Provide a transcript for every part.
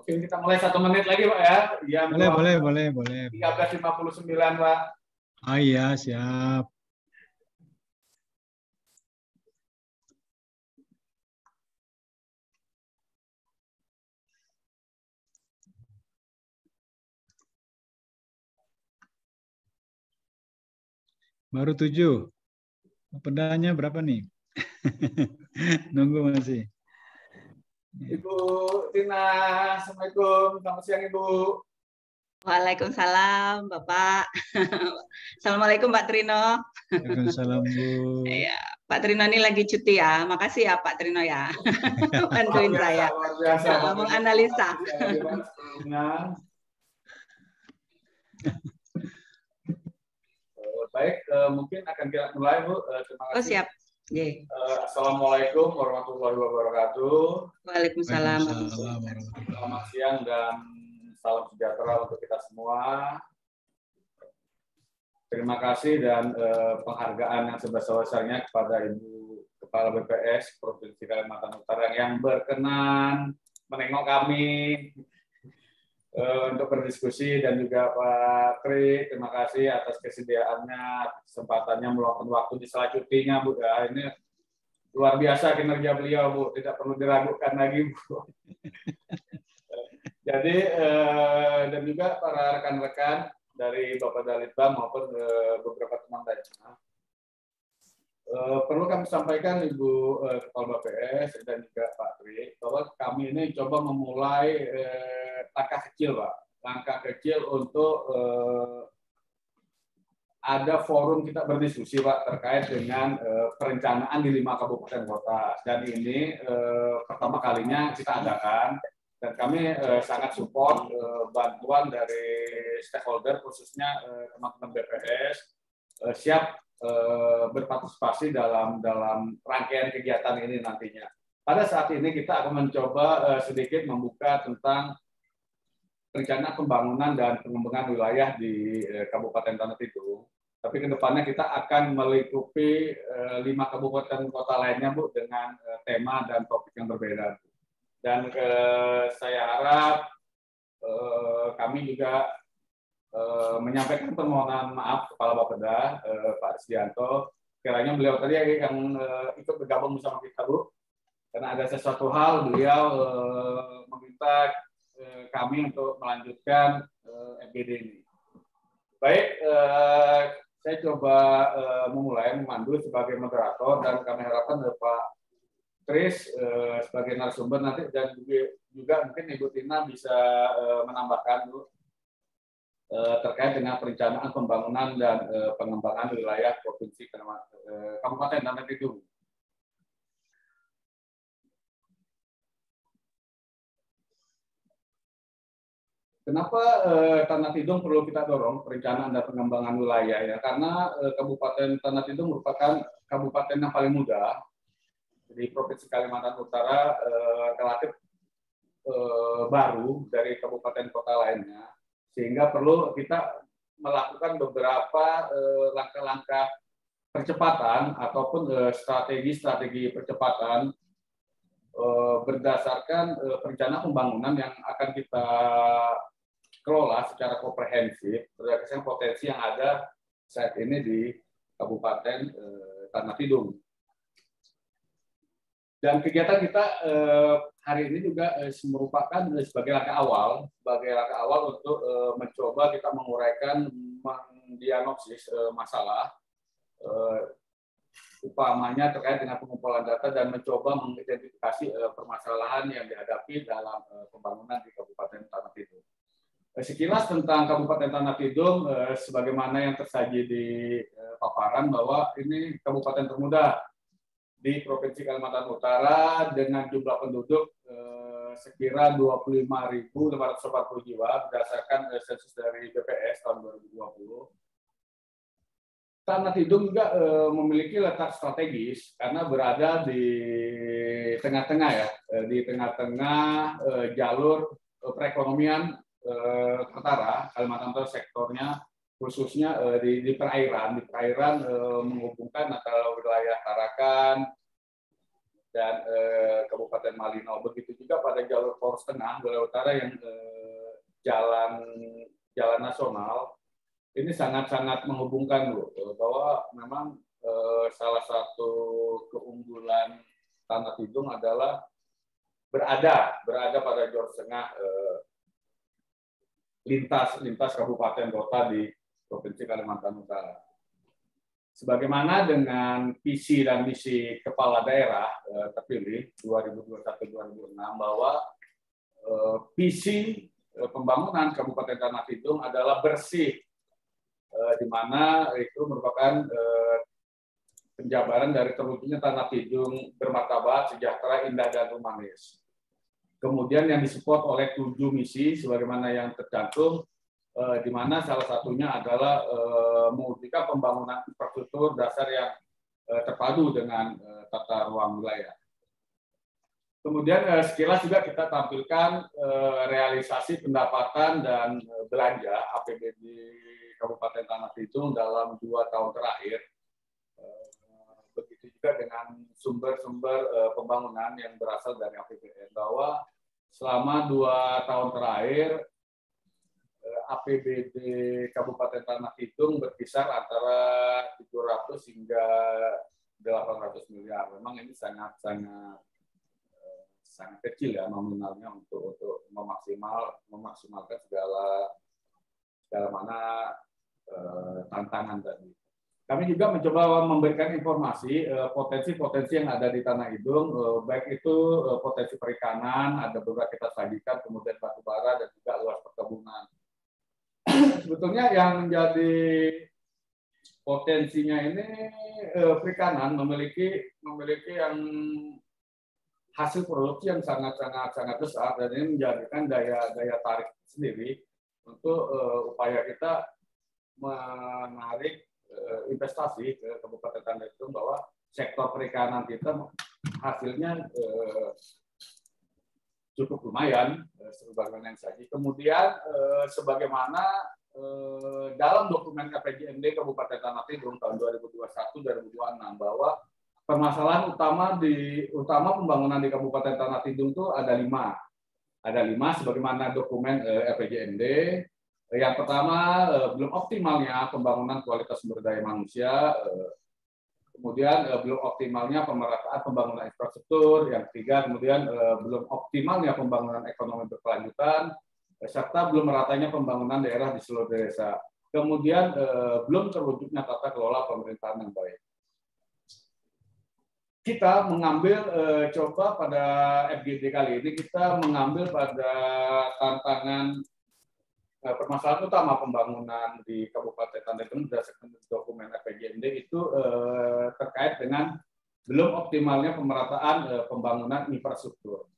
Mungkin kita mulai 1 menit lagi, Pak ya. Jam Boleh. 13.59, Pak. Ah iya, siap. Baru 7. Pedanya berapa nih? Nunggu masih. Ibu Tina, Assalamualaikum. Selamat siang, Ibu. Waalaikumsalam, Bapak. Assalamualaikum, Pak Trino. Waalaikumsalam, Bu. Ya, Pak Trino ini lagi cuti ya. Makasih ya, Pak Trino ya. Bantuin saya. Luar biasa, Pak. Menganalisa. Baik, mungkin akan kita mulai, Bu. Terima kasih. Oh, siap. Assalamualaikum warahmatullahi wabarakatuh. Waalaikumsalam. Selamat siang dan salam sejahtera untuk kita semua. Terima kasih dan penghargaan yang sebesar-besarnya kepada Ibu Kepala BPS Provinsi Kalimantan Utara yang berkenan menengok kami untuk berdiskusi, dan juga Pak Tri, terima kasih atas kesediaannya, kesempatannya meluangkan waktu di sela cutinya, Bu. Ya, ini luar biasa kinerja beliau, Bu. Tidak perlu diragukan lagi, Bu. Jadi, dan juga para rekan-rekan dari Bapak Dalitbang maupun beberapa teman lainnya. Perlu kami sampaikan, Ibu Kepala BPS dan juga Pak Tri, bahwa kami ini coba memulai langkah kecil, Pak. Langkah kecil untuk ada forum kita berdiskusi, Pak, terkait dengan perencanaan di 5 kabupaten kota. Dan ini pertama kalinya kita adakan, dan kami sangat support bantuan dari stakeholder, khususnya teman-teman BPS, siap berpartisipasi dalam rangkaian kegiatan ini nantinya. Pada saat ini kita akan mencoba sedikit membuka tentang rencana pembangunan dan pengembangan wilayah di Kabupaten Tanah Tidung. Tapi ke depannya kita akan melingkupi 5 kabupaten kota lainnya, Bu, dengan tema dan topik yang berbeda. Dan saya harap kami juga menyampaikan permohonan maaf Kepala Bapeda, Pak Risdianto, kiranya beliau tadi yang ikut bergabung bersama kita, Bu, karena ada sesuatu hal beliau meminta kami untuk melanjutkan FGD ini. Baik, saya coba memulai memandu sebagai moderator, dan kami harapkan Pak Kris sebagai narasumber nanti, dan juga mungkin Ibu Tina bisa menambahkan, Bu, terkait dengan perencanaan pembangunan dan pengembangan wilayah Provinsi Kabupaten Tanah Tidung. Kenapa Tanah Tidung perlu kita dorong perencanaan dan pengembangan wilayah, ya? Karena Kabupaten Tanah Tidung merupakan kabupaten yang paling muda di Provinsi Kalimantan Utara, relatif baru dari kabupaten kota lainnya, sehingga perlu kita melakukan beberapa langkah-langkah percepatan ataupun strategi-strategi percepatan berdasarkan perencanaan pembangunan yang akan kita kelola secara komprehensif berdasarkan potensi yang ada saat ini di Kabupaten Tanah Tidung. Dan kegiatan kita hari ini juga merupakan sebagai langkah awal untuk mencoba kita menguraikan, mendiagnosis masalah, umpamanya terkait dengan pengumpulan data, dan mencoba mengidentifikasi permasalahan yang dihadapi dalam pembangunan di Kabupaten Tanah Tidung. Sekilas tentang Kabupaten Tanah Tidung, sebagaimana yang tersaji di paparan, bahwa ini kabupaten termuda di Provinsi Kalimantan Utara dengan jumlah penduduk sekira 25.540 jiwa berdasarkan sensus dari BPS tahun 2020. Tanah Tidung juga memiliki letak strategis karena berada di tengah-tengah, ya, di tengah-tengah jalur perekonomian Utara Kalimantan Utara, sektornya khususnya di perairan menghubungkan antara wilayah Tarakan, dan Kabupaten Malino. Begitu juga pada jalur poros tengah, wilayah utara yang jalan nasional, ini sangat-sangat menghubungkan, Bu, bahwa memang salah satu keunggulan Tanah Tidung adalah berada pada jalur tengah lintas kabupaten kota di Provinsi Kalimantan Utara. Sebagaimana dengan visi dan misi kepala daerah terpilih 2021-2026 bahwa visi pembangunan Kabupaten Tanah Tidung adalah bersih, di mana itu merupakan penjabaran dari terwujudnya Tanah Tidung bermartabat, sejahtera, indah, dan humanis. Kemudian yang disupport oleh 7 misi sebagaimana yang tercantum, di mana salah satunya adalah mewujudkan pembangunan infrastruktur dasar yang terpadu dengan tata ruang wilayah. Kemudian sekilas juga kita tampilkan realisasi pendapatan dan belanja APBD Kabupaten Tanah Tidung dalam 2 tahun terakhir. Begitu juga dengan sumber-sumber pembangunan yang berasal dari APBN, bahwa selama 2 tahun terakhir APBD Kabupaten Tanah Tidung berkisar antara 700 hingga 800 miliar. Memang ini sangat kecil ya nominalnya untuk memaksimalkan segala mana tantangan tadi. Kami juga mencoba memberikan informasi potensi-potensi yang ada di Tanah Tidung, baik itu potensi perikanan, ada beberapa kita sajikan, kemudian batu bara dan juga luas perkebunan. Sebetulnya yang menjadi potensinya ini perikanan memiliki yang hasil produksi yang sangat besar, dan ini menjadikan daya tarik sendiri untuk upaya kita menarik investasi ke Kabupaten Tanah Tidung, bahwa sektor perikanan kita hasilnya cukup lumayan sebagaimana yang saji. Kemudian sebagaimana dalam dokumen KPJMD Kabupaten Tanah Tidung tahun 2021-2026 bahwa permasalahan utama pembangunan di Kabupaten Tanah Tidung itu ada 5. Ada 5 sebagaimana dokumen RPJMD. Yang pertama, belum optimalnya pembangunan kualitas sumber daya manusia. Kemudian belum optimalnya pemerataan pembangunan infrastruktur. Yang ketiga, kemudian belum optimalnya pembangunan ekonomi berkelanjutan, serta belum meratanya pembangunan daerah di seluruh desa. Kemudian belum terwujudnya tata kelola pemerintahan yang baik. Kita mengambil coba pada FGD kali ini kita mengambil pada tantangan permasalahan utama pembangunan di Kabupaten Tanah Tidung berdasarkan dokumen RPJMD itu terkait dengan belum optimalnya pemerataan pembangunan infrastruktur.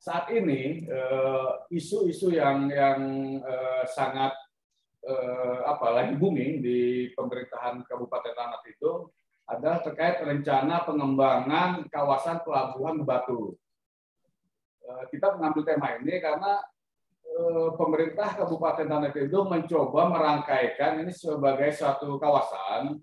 Saat ini isu-isu yang sangat lagi booming di pemerintahan Kabupaten Tanah Tidung adalah terkait rencana pengembangan kawasan Pelabuhan Batu. Kita mengambil tema ini karena pemerintah Kabupaten Tanah Tidung mencoba merangkaikan ini sebagai suatu kawasan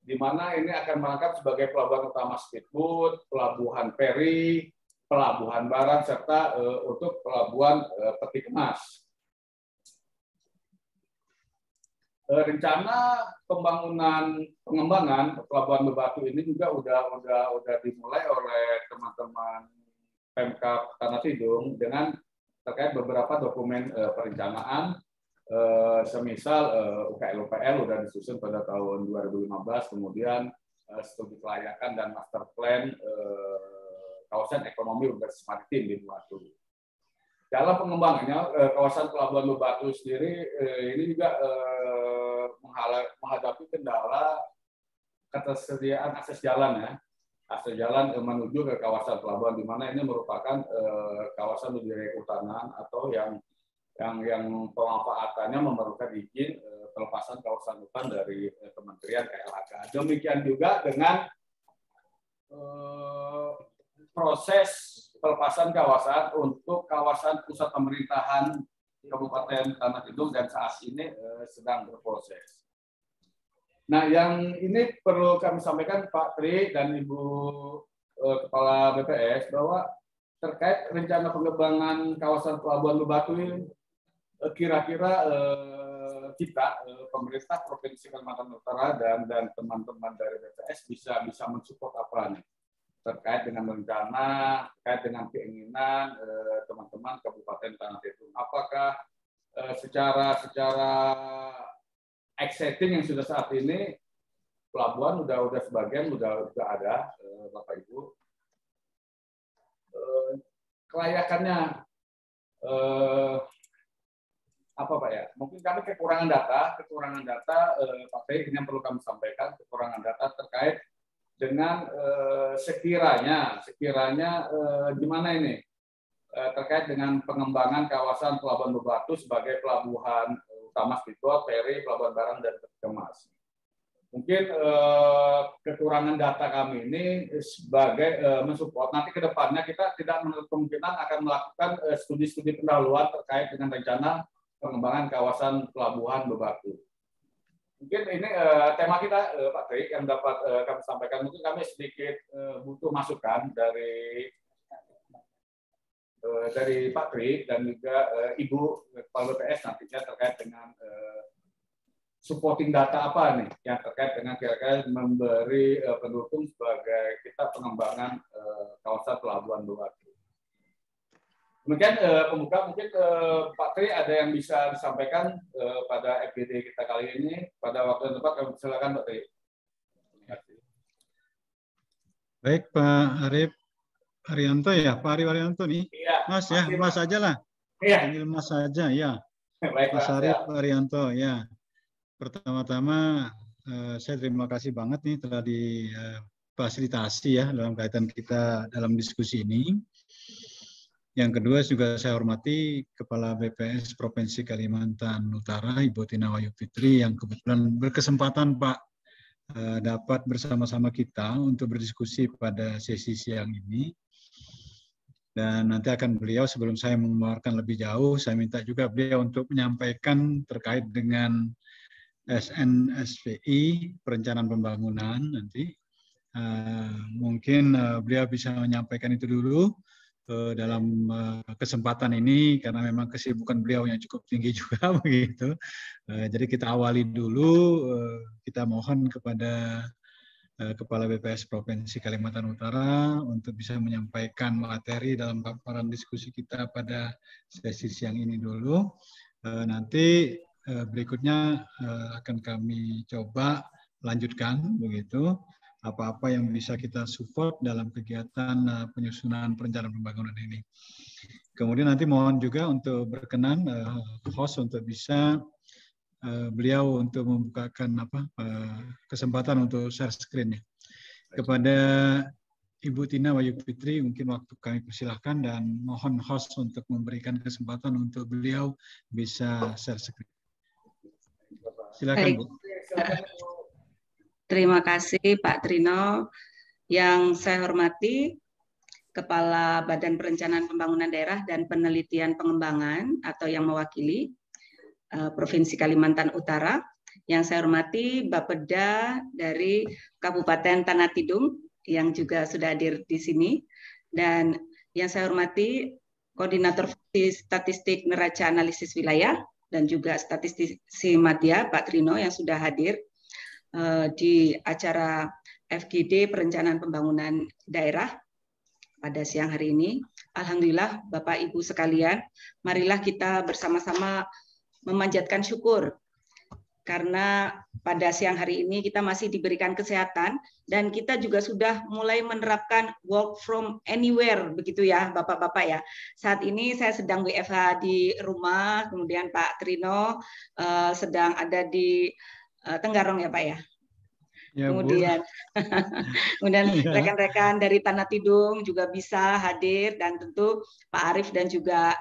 di mana ini akan merangkap sebagai pelabuhan utama speedboat, pelabuhan feri, pelabuhan barang, serta untuk pelabuhan peti kemas. Rencana pengembangan Pelabuhan Batu ini juga udah dimulai oleh teman-teman Pemkab Tanah Tidung dengan terkait beberapa dokumen perencanaan, semisal UKL-UPL udah disusun pada tahun 2015, kemudian studi kelayakan dan master plan kawasan ekonomi berbasis maritim di Batu. Dalam pengembangannya kawasan Pelabuhan Batu sendiri ini juga menghadapi kendala ketersediaan akses jalan ya. Akses jalan menuju ke kawasan pelabuhan, di mana ini merupakan kawasan wilayah kehutanan atau yang pemanfaatannya memerlukan izin pelepasan kawasan hutan dari Kementerian KLHK. Demikian juga dengan proses pelepasan kawasan untuk kawasan pusat pemerintahan Kabupaten Tanah Tidung dan saat ini sedang berproses. Nah, yang ini perlu kami sampaikan Pak Tri dan Ibu Kepala BPS bahwa terkait rencana pengembangan kawasan Pelabuhan Bebatu ini kira-kira kita pemerintah Provinsi Kalimantan Utara dan teman-teman dari BPS bisa mensupport apa nih terkait dengan rencana, terkait dengan keinginan teman-teman Kabupaten Tanah Tidung. Apakah secara exciting yang sudah saat ini pelabuhan udah sebagian udah ada Bapak Ibu, kelayakannya apa Pak ya? Mungkin kami kekurangan data Pak Teh, ini yang perlu kami sampaikan, kekurangan data terkait dengan sekiranya gimana ini terkait dengan pengembangan kawasan Pelabuhan Bebatu sebagai pelabuhan utama speedboat, ferry, pelabuhan barang dan kemas. Mungkin kekurangan data kami ini sebagai mensupport nanti ke depannya kita tidak menutup kemungkinan akan melakukan studi-studi pendahuluan terkait dengan rencana pengembangan kawasan Pelabuhan Bebatu. Mungkin ini tema kita Pak Trik yang dapat kami sampaikan. Mungkin kami sedikit butuh masukan dari Pak Trik dan juga Ibu Kepala BPS nantinya terkait dengan supporting data apa nih yang terkait dengan kira-kira memberi pendukung sebagai kita pengembangan kawasan Pelabuhan Bebatu. Demikian pembuka, mungkin Pak Tri ada yang bisa disampaikan pada FGD kita kali ini pada waktu yang tepat. Kami silakan Pak Tri. Terima kasih. Baik Pak Arif Arianto ya, Pak Arif Arianto nih. Iya, Mas ya, masih, Mas aja lah. Iya. Panggil Mas saja ya. Baik, Mas Pak. Arif Arianto ya. Pertama-tama saya terima kasih banget nih telah difasilitasi ya dalam kaitan kita dalam diskusi ini. Yang kedua juga saya hormati Kepala BPS Provinsi Kalimantan Utara, Ibu Tina Wayu Fitri, yang kebetulan berkesempatan Pak dapat bersama-sama kita untuk berdiskusi pada sesi siang ini. Dan nanti akan beliau, sebelum saya mengeluarkan lebih jauh, saya minta juga beliau untuk menyampaikan terkait dengan SNSPI, perencanaan pembangunan nanti. Mungkin beliau bisa menyampaikan itu dulu dalam kesempatan ini karena memang kesibukan beliau yang cukup tinggi juga begitu. Jadi kita awali dulu, kita mohon kepada Kepala BPS Provinsi Kalimantan Utara untuk bisa menyampaikan materi dalam paparan diskusi kita pada sesi siang ini dulu. Nanti berikutnya akan kami coba lanjutkan begitu. Apa-apa yang bisa kita support dalam kegiatan penyusunan perencanaan pembangunan ini. Kemudian nanti mohon juga untuk berkenan host untuk bisa beliau untuk membukakan kesempatan untuk share screen-nya. Kepada Ibu Tina Wayu Fitri, mungkin waktu kami persilahkan dan mohon host untuk memberikan kesempatan untuk beliau bisa share screen. Silakan Bu. Terima kasih Pak Trino. Yang saya hormati Kepala Badan Perencanaan Pembangunan Daerah dan Penelitian Pengembangan atau yang mewakili Provinsi Kalimantan Utara. Yang saya hormati Bapeda dari Kabupaten Tanah Tidung yang juga sudah hadir di sini. Dan yang saya hormati Koordinator Statistik Neraca Analisis Wilayah dan juga Statistisi Madya Pak Trino yang sudah hadir di acara FGD Perencanaan Pembangunan Daerah pada siang hari ini. Alhamdulillah Bapak Ibu sekalian, marilah kita bersama-sama memanjatkan syukur karena pada siang hari ini kita masih diberikan kesehatan dan kita juga sudah mulai menerapkan work from anywhere begitu ya Bapak-bapak ya. Saat ini saya sedang WFH di rumah, kemudian Pak Trino sedang ada di Tenggarong ya Pak ya. Ya, kemudian rekan-rekan dari Tanah Tidung juga bisa hadir dan tentu Pak Arif dan juga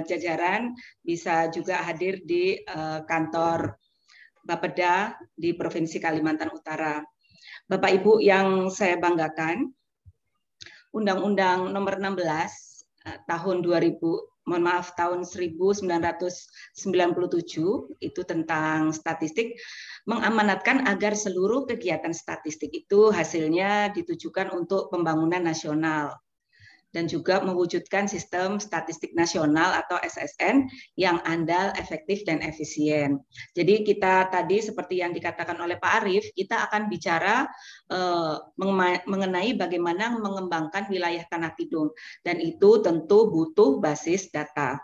jajaran bisa juga hadir di kantor Bapeda di Provinsi Kalimantan Utara. Bapak Ibu yang saya banggakan, Undang-Undang Nomor 16 tahun 2000 mohon maaf, tahun 1997 itu tentang statistik, mengamanatkan agar seluruh kegiatan statistik itu hasilnya ditujukan untuk pembangunan nasional dan juga mewujudkan sistem statistik nasional atau SSN yang andal, efektif, dan efisien. Jadi kita tadi seperti yang dikatakan oleh Pak Arief, kita akan bicara mengenai bagaimana mengembangkan wilayah Tanah Tidung, dan itu tentu butuh basis data.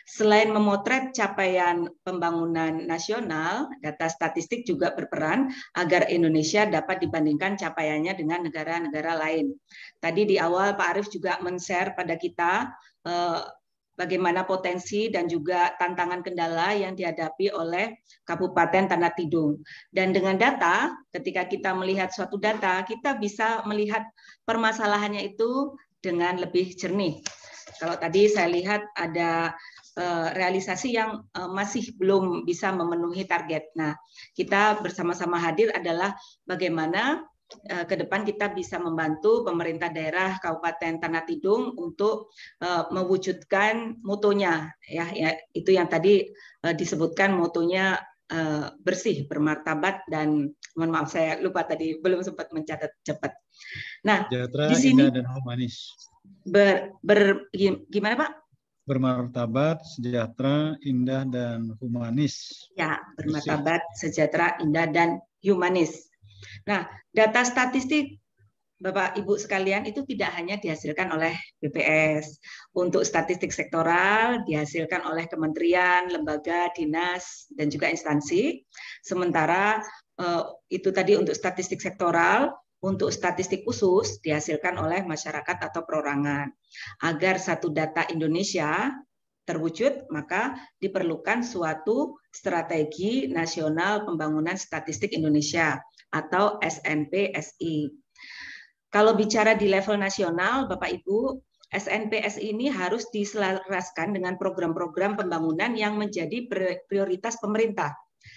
Selain memotret capaian pembangunan nasional, data statistik juga berperan agar Indonesia dapat dibandingkan capaiannya dengan negara-negara lain. Tadi di awal Pak Arief juga men-share pada kita bagaimana potensi dan juga tantangan kendala yang dihadapi oleh Kabupaten Tanah Tidung. Dan dengan data, ketika kita melihat suatu data, kita bisa melihat permasalahannya itu dengan lebih jernih. Kalau tadi saya lihat ada realisasi yang masih belum bisa memenuhi target. Nah, kita bersama-sama hadir adalah bagaimana ke depan kita bisa membantu pemerintah daerah Kabupaten Tanah Tidung untuk mewujudkan mutunya, ya itu yang tadi disebutkan mutunya bersih, bermartabat, dan mohon maaf saya lupa tadi belum sempat mencatat cepat. Nah, sejahtera, di sini indah, dan humanis. Gimana Pak? Bermartabat, sejahtera, indah, dan humanis. Ya, bermartabat, sejahtera, indah, dan humanis. Nah, data statistik Bapak Ibu sekalian itu tidak hanya dihasilkan oleh BPS. Untuk statistik sektoral dihasilkan oleh kementerian, lembaga, dinas, dan juga instansi. Sementara itu tadi untuk statistik sektoral. Untuk statistik khusus dihasilkan oleh masyarakat atau perorangan. Agar satu data Indonesia terwujud, maka diperlukan suatu strategi nasional pembangunan statistik Indonesia atau SNPSI. Kalau bicara di level nasional, Bapak Ibu, SNPSI ini harus diselaraskan dengan program-program pembangunan yang menjadi prioritas pemerintah,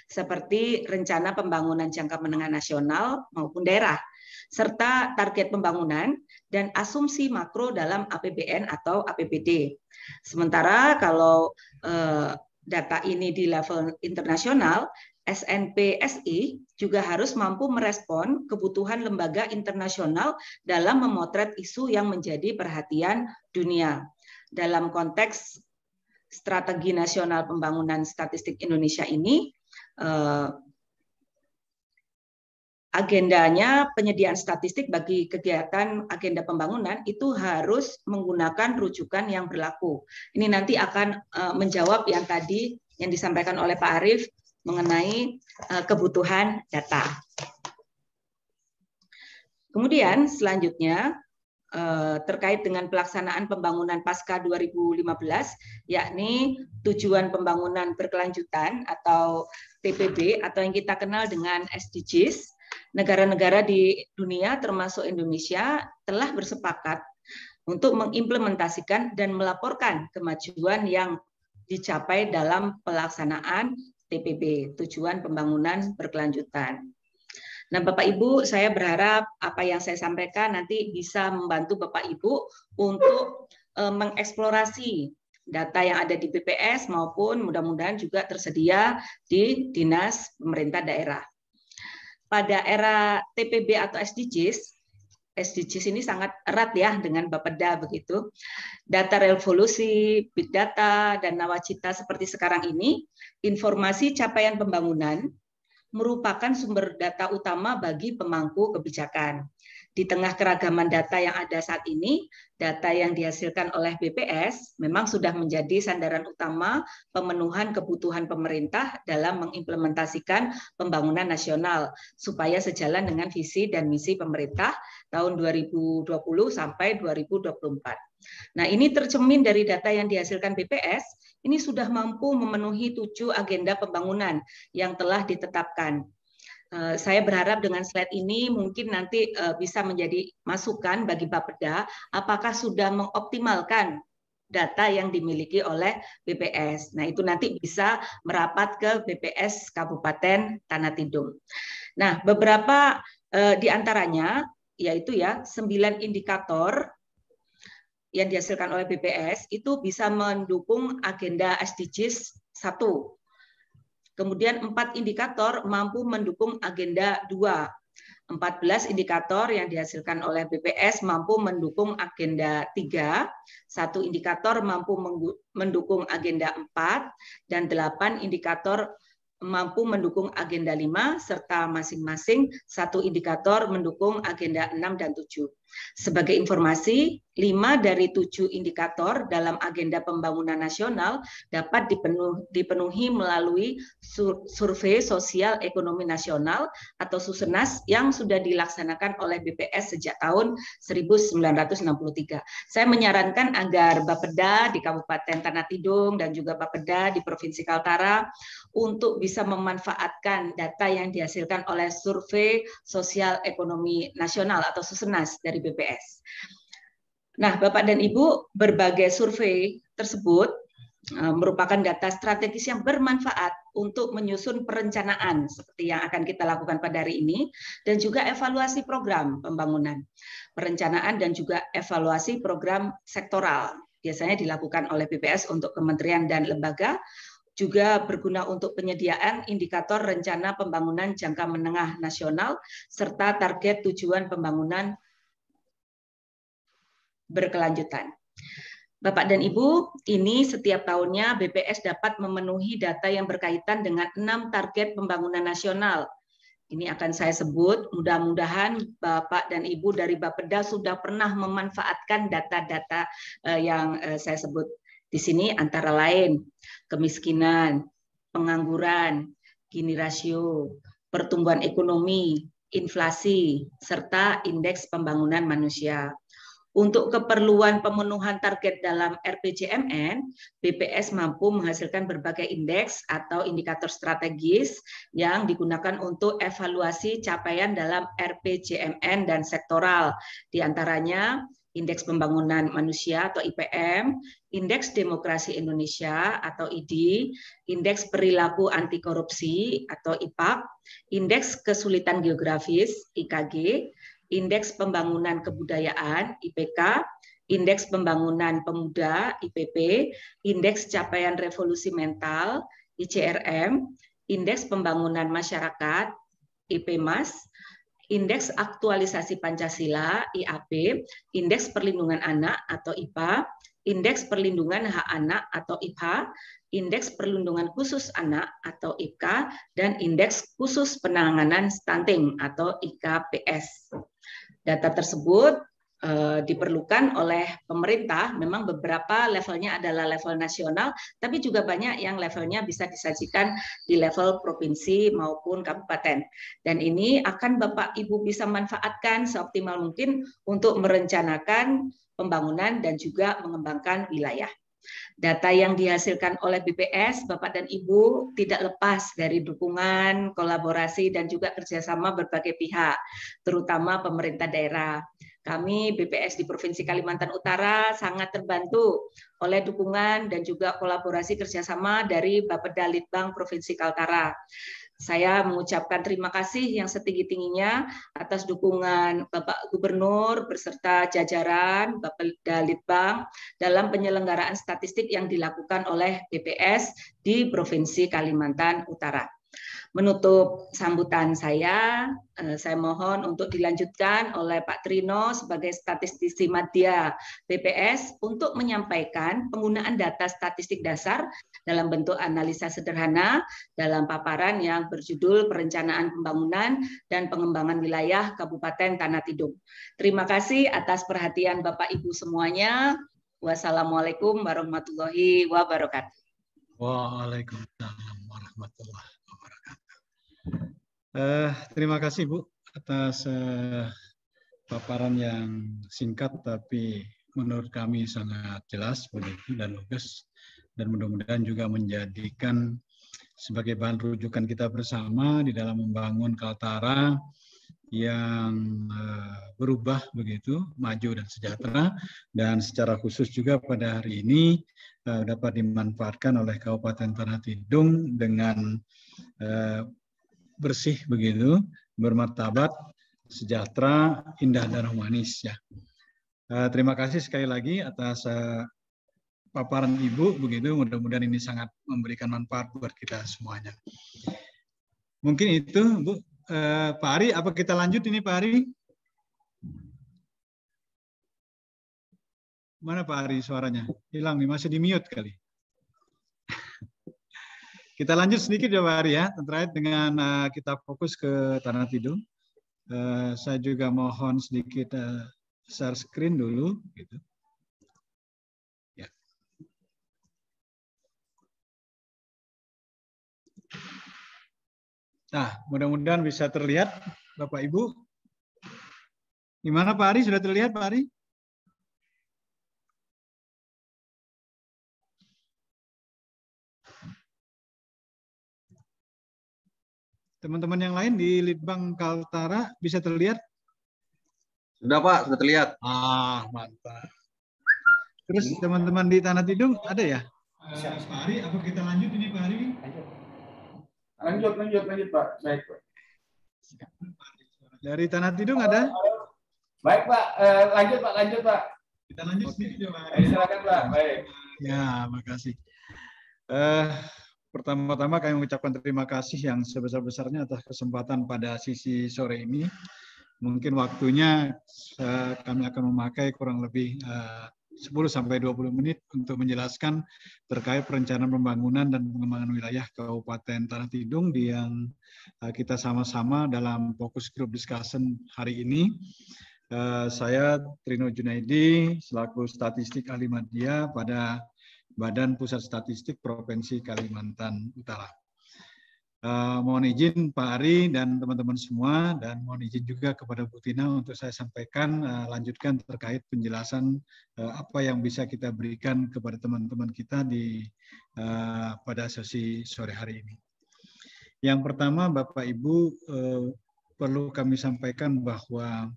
seperti rencana pembangunan jangka menengah nasional maupun daerah, serta target pembangunan dan asumsi makro dalam APBN atau APBD. Sementara kalau data ini di level internasional, SNPSI juga harus mampu merespon kebutuhan lembaga internasional dalam memotret isu yang menjadi perhatian dunia. Dalam konteks strategi nasional pembangunan statistik Indonesia ini, agendanya penyediaan statistik bagi kegiatan agenda pembangunan itu harus menggunakan rujukan yang berlaku. Ini nanti akan menjawab yang tadi yang disampaikan oleh Pak Arief mengenai kebutuhan data. Kemudian selanjutnya terkait dengan pelaksanaan pembangunan pasca 2015, yakni tujuan pembangunan berkelanjutan atau TPB atau yang kita kenal dengan SDGs. Negara-negara di dunia termasuk Indonesia telah bersepakat untuk mengimplementasikan dan melaporkan kemajuan yang dicapai dalam pelaksanaan TPB, tujuan pembangunan berkelanjutan. Nah, Bapak Ibu, saya berharap apa yang saya sampaikan nanti bisa membantu Bapak Ibu untuk mengeksplorasi data yang ada di BPS maupun mudah-mudahan juga tersedia di Dinas Pemerintah Daerah. Pada era TPB atau SDGs ini sangat erat ya dengan Bapeda begitu. Data revolusi, big data, dan nawacita seperti sekarang ini, informasi capaian pembangunan merupakan sumber data utama bagi pemangku kebijakan. Di tengah keragaman data yang ada saat ini, data yang dihasilkan oleh BPS memang sudah menjadi sandaran utama pemenuhan kebutuhan pemerintah dalam mengimplementasikan pembangunan nasional supaya sejalan dengan visi dan misi pemerintah tahun 2020 sampai 2024. Nah, ini tercermin dari data yang dihasilkan BPS, ini sudah mampu memenuhi 7 agenda pembangunan yang telah ditetapkan. Saya berharap dengan slide ini mungkin nanti bisa menjadi masukan bagi Bapeda apakah sudah mengoptimalkan data yang dimiliki oleh BPS. Nah, itu nanti bisa merapat ke BPS Kabupaten Tanah Tidung. Nah, beberapa di antaranya yaitu ya 9 indikator yang dihasilkan oleh BPS itu bisa mendukung agenda SDGs 1. Kemudian 4 indikator mampu mendukung agenda 2. 14 indikator yang dihasilkan oleh BPS mampu mendukung agenda 3, 1 indikator mampu mendukung agenda 4, dan 8 indikator mampu mendukung agenda 5, serta masing-masing 1 indikator mendukung agenda 6 dan 7. Sebagai informasi, 5 dari 7 indikator dalam agenda pembangunan nasional dapat dipenuhi melalui survei sosial ekonomi nasional atau Susenas yang sudah dilaksanakan oleh BPS sejak tahun 1963. Saya menyarankan agar Bapeda di Kabupaten Tanah Tidung dan juga Bapeda di Provinsi Kaltara untuk bisa memanfaatkan data yang dihasilkan oleh survei sosial ekonomi nasional atau Susenas dari BPS. Nah, Bapak dan Ibu, berbagai survei tersebut merupakan data strategis yang bermanfaat untuk menyusun perencanaan seperti yang akan kita lakukan pada hari ini, dan juga evaluasi program pembangunan, perencanaan dan juga evaluasi program sektoral biasanya dilakukan oleh BPS untuk kementerian dan lembaga, juga berguna untuk penyediaan indikator rencana pembangunan jangka menengah nasional serta target tujuan pembangunan berkelanjutan. Bapak dan Ibu, ini setiap tahunnya BPS dapat memenuhi data yang berkaitan dengan 6 target pembangunan nasional. Ini akan saya sebut, mudah-mudahan Bapak dan Ibu dari Bapeda sudah pernah memanfaatkan data-data yang saya sebut di sini, antara lain kemiskinan, pengangguran, Gini rasio, pertumbuhan ekonomi, inflasi, serta indeks pembangunan manusia. Untuk keperluan pemenuhan target dalam RPJMN, BPS mampu menghasilkan berbagai indeks atau indikator strategis yang digunakan untuk evaluasi capaian dalam RPJMN dan sektoral. Di antaranya Indeks Pembangunan Manusia atau IPM, Indeks Demokrasi Indonesia atau ID, Indeks Perilaku Anti Korupsi atau IPAK, Indeks Kesulitan Geografis IKG, Indeks Pembangunan Kebudayaan IPK, Indeks Pembangunan Pemuda IPP, Indeks Capaian Revolusi Mental ICRM, Indeks Pembangunan Masyarakat IPMAS, Indeks Aktualisasi Pancasila IAP, Indeks Perlindungan Anak atau IPA, Indeks Perlindungan Hak Anak atau IPHA, Indeks Perlindungan Khusus Anak atau IKA, dan Indeks Khusus Penanganan Stunting atau IKPS. Data tersebut diperlukan oleh pemerintah, memang beberapa levelnya adalah level nasional, tapi juga banyak yang levelnya bisa disajikan di level provinsi maupun kabupaten. Dan ini akan Bapak Ibu bisa manfaatkan seoptimal mungkin untuk merencanakan pembangunan dan juga mengembangkan wilayah. Data yang dihasilkan oleh BPS, Bapak dan Ibu, tidak lepas dari dukungan, kolaborasi, dan juga kerjasama berbagai pihak, terutama pemerintah daerah. Kami BPS di Provinsi Kalimantan Utara sangat terbantu oleh dukungan dan juga kolaborasi kerjasama dari Bapeda Litbang Provinsi Kaltara. Saya mengucapkan terima kasih yang setinggi-tingginya atas dukungan Bapak Gubernur beserta jajaran Bapeda Litbang dalam penyelenggaraan statistik yang dilakukan oleh BPS di Provinsi Kalimantan Utara. Menutup sambutan saya mohon untuk dilanjutkan oleh Pak Trino sebagai statistisi Madya BPS untuk menyampaikan penggunaan data statistik dasar dalam bentuk analisa sederhana dalam paparan yang berjudul Perencanaan Pembangunan dan Pengembangan Wilayah Kabupaten Tanah Tidung. Terima kasih atas perhatian Bapak Ibu semuanya. Wassalamualaikum warahmatullahi wabarakatuh. Waalaikumsalam warahmatullahi wabarakatuh. Terima kasih Bu atas paparan yang singkat tapi menurut kami sangat jelas begitu dan lugas, dan mudah-mudahan juga menjadikan sebagai bahan rujukan kita bersama di dalam membangun Kaltara yang berubah begitu, maju dan sejahtera, dan secara khusus juga pada hari ini dapat dimanfaatkan oleh Kabupaten Tanah Tidung dengan bersih begitu, bermartabat, sejahtera, indah dan humanis ya. Terima kasih sekali lagi atas paparan Ibu, begitu mudah-mudahan ini sangat memberikan manfaat buat kita semuanya. Mungkin itu, Bu. Pak Ari, apa kita lanjut ini, Pak Ari? Mana Pak Ari suaranya? Hilang nih, masih di mute kali. Kita lanjut sedikit ya Pak Ari ya, terkait dengan kita fokus ke Tanah Tidung. Saya juga mohon sedikit share screen dulu, gitu. Ya. Nah, mudah-mudahan bisa terlihat, Bapak Ibu. Gimana Pak Ari? Sudah terlihat Pak Ari? Teman-teman yang lain di Litbang Kaltara bisa terlihat? Sudah Pak, sudah terlihat. Mantap. Terus teman-teman di Tanah Tidung ada ya? Pak Ari, apa kita lanjut ini Pak Ari? Lanjut Pak. Baik Pak. Dari Tanah Tidung ada? Baik Pak, lanjut Pak. Kita lanjut sedikit ya Pak Ari. Silakan Pak. Baik. Ya, makasih. Pertama-tama kami mengucapkan terima kasih yang sebesar-besarnya atas kesempatan pada sisi sore ini. Mungkin waktunya kami akan memakai kurang lebih 10-20 menit untuk menjelaskan terkait perencanaan pembangunan dan pengembangan wilayah Kabupaten Tanah Tidung yang kita sama-sama dalam fokus group discussion hari ini. Saya Trino Junaidi selaku statistik ahli media pada Badan Pusat Statistik Provinsi Kalimantan Utara. Mohon izin Pak Ari dan teman-teman semua, dan mohon izin juga kepada Bu Tina untuk saya sampaikan, lanjutkan terkait penjelasan apa yang bisa kita berikan kepada teman-teman kita pada sesi sore hari ini. Yang pertama, Bapak Ibu, perlu kami sampaikan bahwa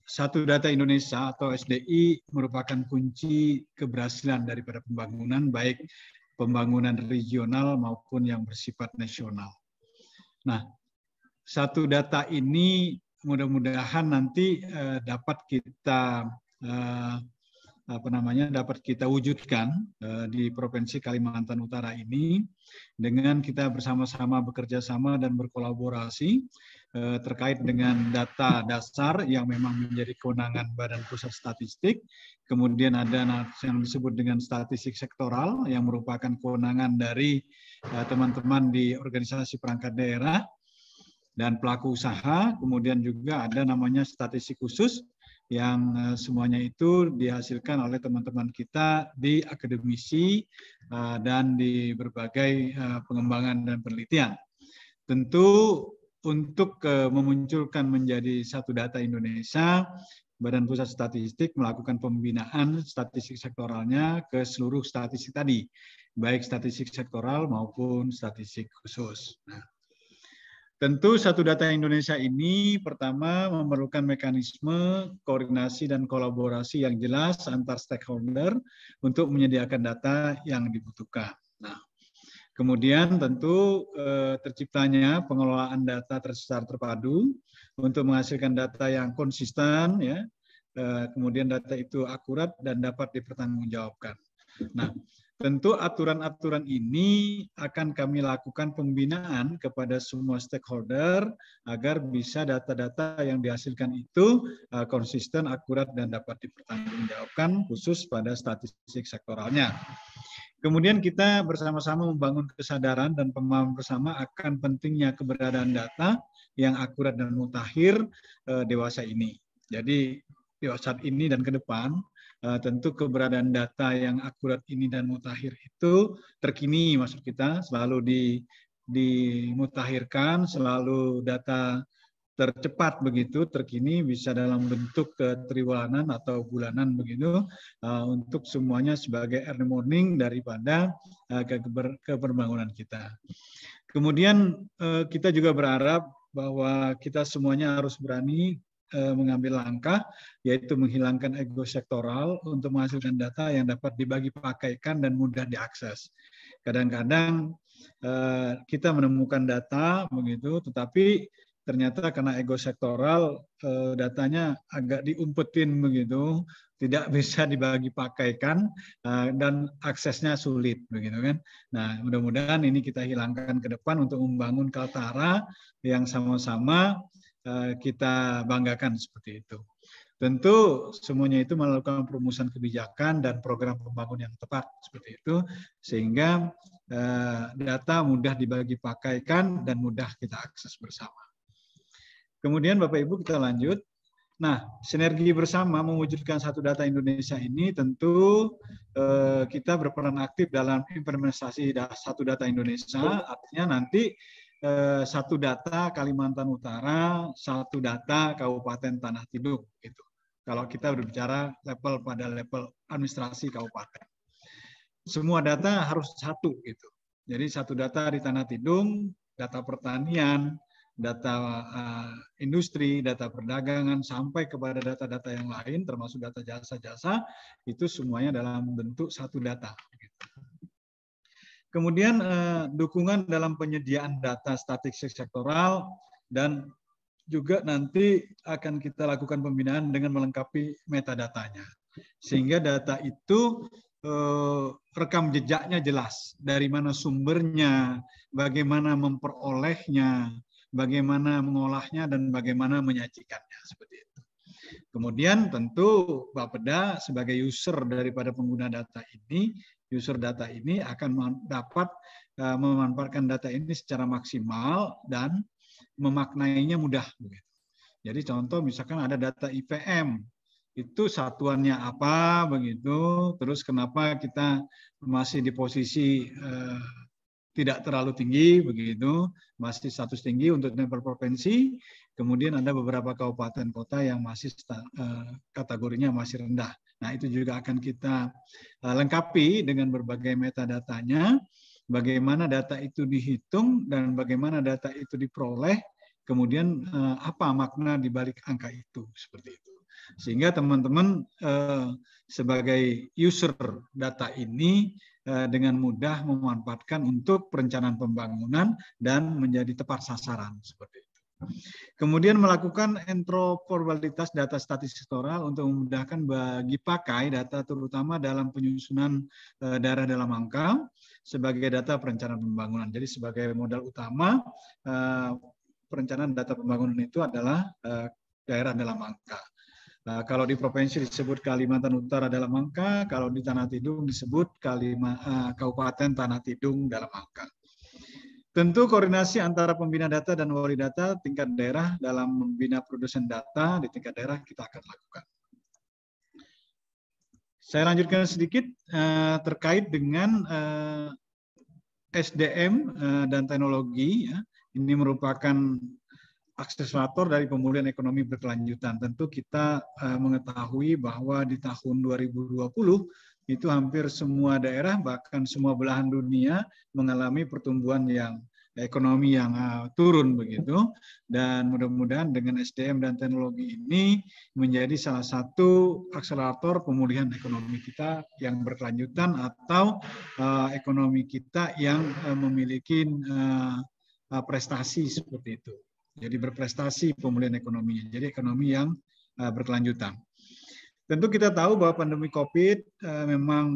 Satu Data Indonesia atau SDI merupakan kunci keberhasilan daripada pembangunan, baik pembangunan regional maupun yang bersifat nasional. Nah, Satu Data ini mudah-mudahan nanti dapat kita dapat kita wujudkan di Provinsi Kalimantan Utara ini dengan kita bersama-sama bekerja sama dan berkolaborasi terkait dengan data dasar yang memang menjadi kewenangan Badan Pusat Statistik. Kemudian ada yang disebut dengan statistik sektoral yang merupakan kewenangan dari teman-teman di organisasi perangkat daerah dan pelaku usaha. Kemudian juga ada namanya statistik khusus yang semuanya itu dihasilkan oleh teman-teman kita di akademisi dan di berbagai pengembangan dan penelitian. Tentu untuk memunculkan menjadi Satu Data Indonesia, Badan Pusat Statistik melakukan pembinaan statistik sektoralnya ke seluruh statistik tadi, baik statistik sektoral maupun statistik khusus. Nah, tentu Satu Data Indonesia ini pertama memerlukan mekanisme koordinasi dan kolaborasi yang jelas antar stakeholder untuk menyediakan data yang dibutuhkan. Nah, kemudian tentu terciptanya pengelolaan data secara terpadu untuk menghasilkan data yang konsisten, ya. Kemudian data itu akurat dan dapat dipertanggungjawabkan. Nah, tentu aturan-aturan ini akan kami lakukan pembinaan kepada semua stakeholder agar bisa data-data yang dihasilkan itu konsisten, akurat, dan dapat dipertanggungjawabkan khusus pada statistik sektoralnya. Kemudian kita bersama-sama membangun kesadaran dan pemahaman bersama akan pentingnya keberadaan data yang akurat dan mutakhir dewasa ini. Jadi saat ini dan ke depan, tentu keberadaan data yang akurat ini dan mutakhir itu terkini, maksud kita selalu dimutakhirkan, selalu data tercepat begitu, terkini, bisa dalam bentuk triwulanan atau bulanan begitu, untuk semuanya sebagai early warning daripada keberbangunan kita. Kemudian kita juga berharap bahwa kita semuanya harus berani mengambil langkah, yaitu menghilangkan ego sektoral untuk menghasilkan data yang dapat dibagi pakaikan dan mudah diakses. Kadang-kadang kita menemukan data begitu, tetapi ternyata karena ego sektoral datanya agak diumpetin begitu, tidak bisa dibagi pakaikan dan aksesnya sulit begitu kan. Nah, mudah-mudahan ini kita hilangkan ke depan untuk membangun Kaltara yang sama-sama kita banggakan seperti itu. Tentu semuanya itu melakukan perumusan kebijakan dan program pembangunan yang tepat seperti itu, sehingga data mudah dibagi pakaikan dan mudah kita akses bersama. Kemudian Bapak Ibu kita lanjut. Nah, sinergi bersama mewujudkan satu data Indonesia ini tentu kita berperan aktif dalam implementasi satu data Indonesia, artinya nanti satu data Kalimantan Utara, satu data Kabupaten Tanah Tidung gitu. Kalau kita berbicara pada level administrasi kabupaten. Semua data harus satu gitu. Jadi satu data di Tanah Tidung, data pertanian, data industri, data perdagangan, sampai kepada data-data yang lain, termasuk data jasa-jasa, itu semuanya dalam bentuk satu data. Kemudian dukungan dalam penyediaan data statistik sektoral, dan juga nanti akan kita lakukan pembinaan dengan melengkapi metadatanya. Sehingga data itu rekam jejaknya jelas, dari mana sumbernya, bagaimana memperolehnya, bagaimana mengolahnya, dan bagaimana menyajikannya, seperti itu. Kemudian tentu Bapeda sebagai user daripada pengguna data ini, user data ini akan dapat memanfaatkan data ini secara maksimal dan memaknainya mudah. Jadi contoh misalkan ada data IPM, itu satuannya apa begitu, terus kenapa kita masih di posisi tidak terlalu tinggi begitu, masih status tinggi untuk level provinsi, kemudian ada beberapa kabupaten kota yang masih kategorinya masih rendah. Nah, itu juga akan kita lengkapi dengan berbagai metadatanya, bagaimana data itu dihitung dan bagaimana data itu diperoleh, kemudian apa makna di balik angka itu, seperti itu. Sehingga teman-teman sebagai user data ini dengan mudah memanfaatkan untuk perencanaan pembangunan dan menjadi tepat sasaran, seperti itu. Kemudian melakukan interoperabilitas data statistik sektoral untuk memudahkan bagi pakai data, terutama dalam penyusunan daerah dalam angka sebagai data perencanaan pembangunan. Jadi sebagai modal utama perencanaan data pembangunan itu adalah daerah dalam angka. Kalau di provinsi disebut Kalimantan Utara dalam angka, kalau di Tanah Tidung disebut Kabupaten Tanah Tidung dalam angka. Tentu koordinasi antara pembina data dan wali data tingkat daerah dalam membina produsen data di tingkat daerah kita akan lakukan. Saya lanjutkan sedikit terkait dengan SDM dan teknologi. Ini merupakan akselerator dari pemulihan ekonomi berkelanjutan. Tentu kita mengetahui bahwa di tahun 2020 itu hampir semua daerah, bahkan semua belahan dunia mengalami pertumbuhan ekonomi yang turun begitu. Dan mudah-mudahan dengan SDM dan teknologi ini menjadi salah satu akselerator pemulihan ekonomi kita yang berkelanjutan, atau ekonomi kita yang memiliki prestasi seperti itu. Jadi berprestasi pemulihan ekonominya. Jadi ekonomi yang berkelanjutan. Tentu kita tahu bahwa pandemi COVID memang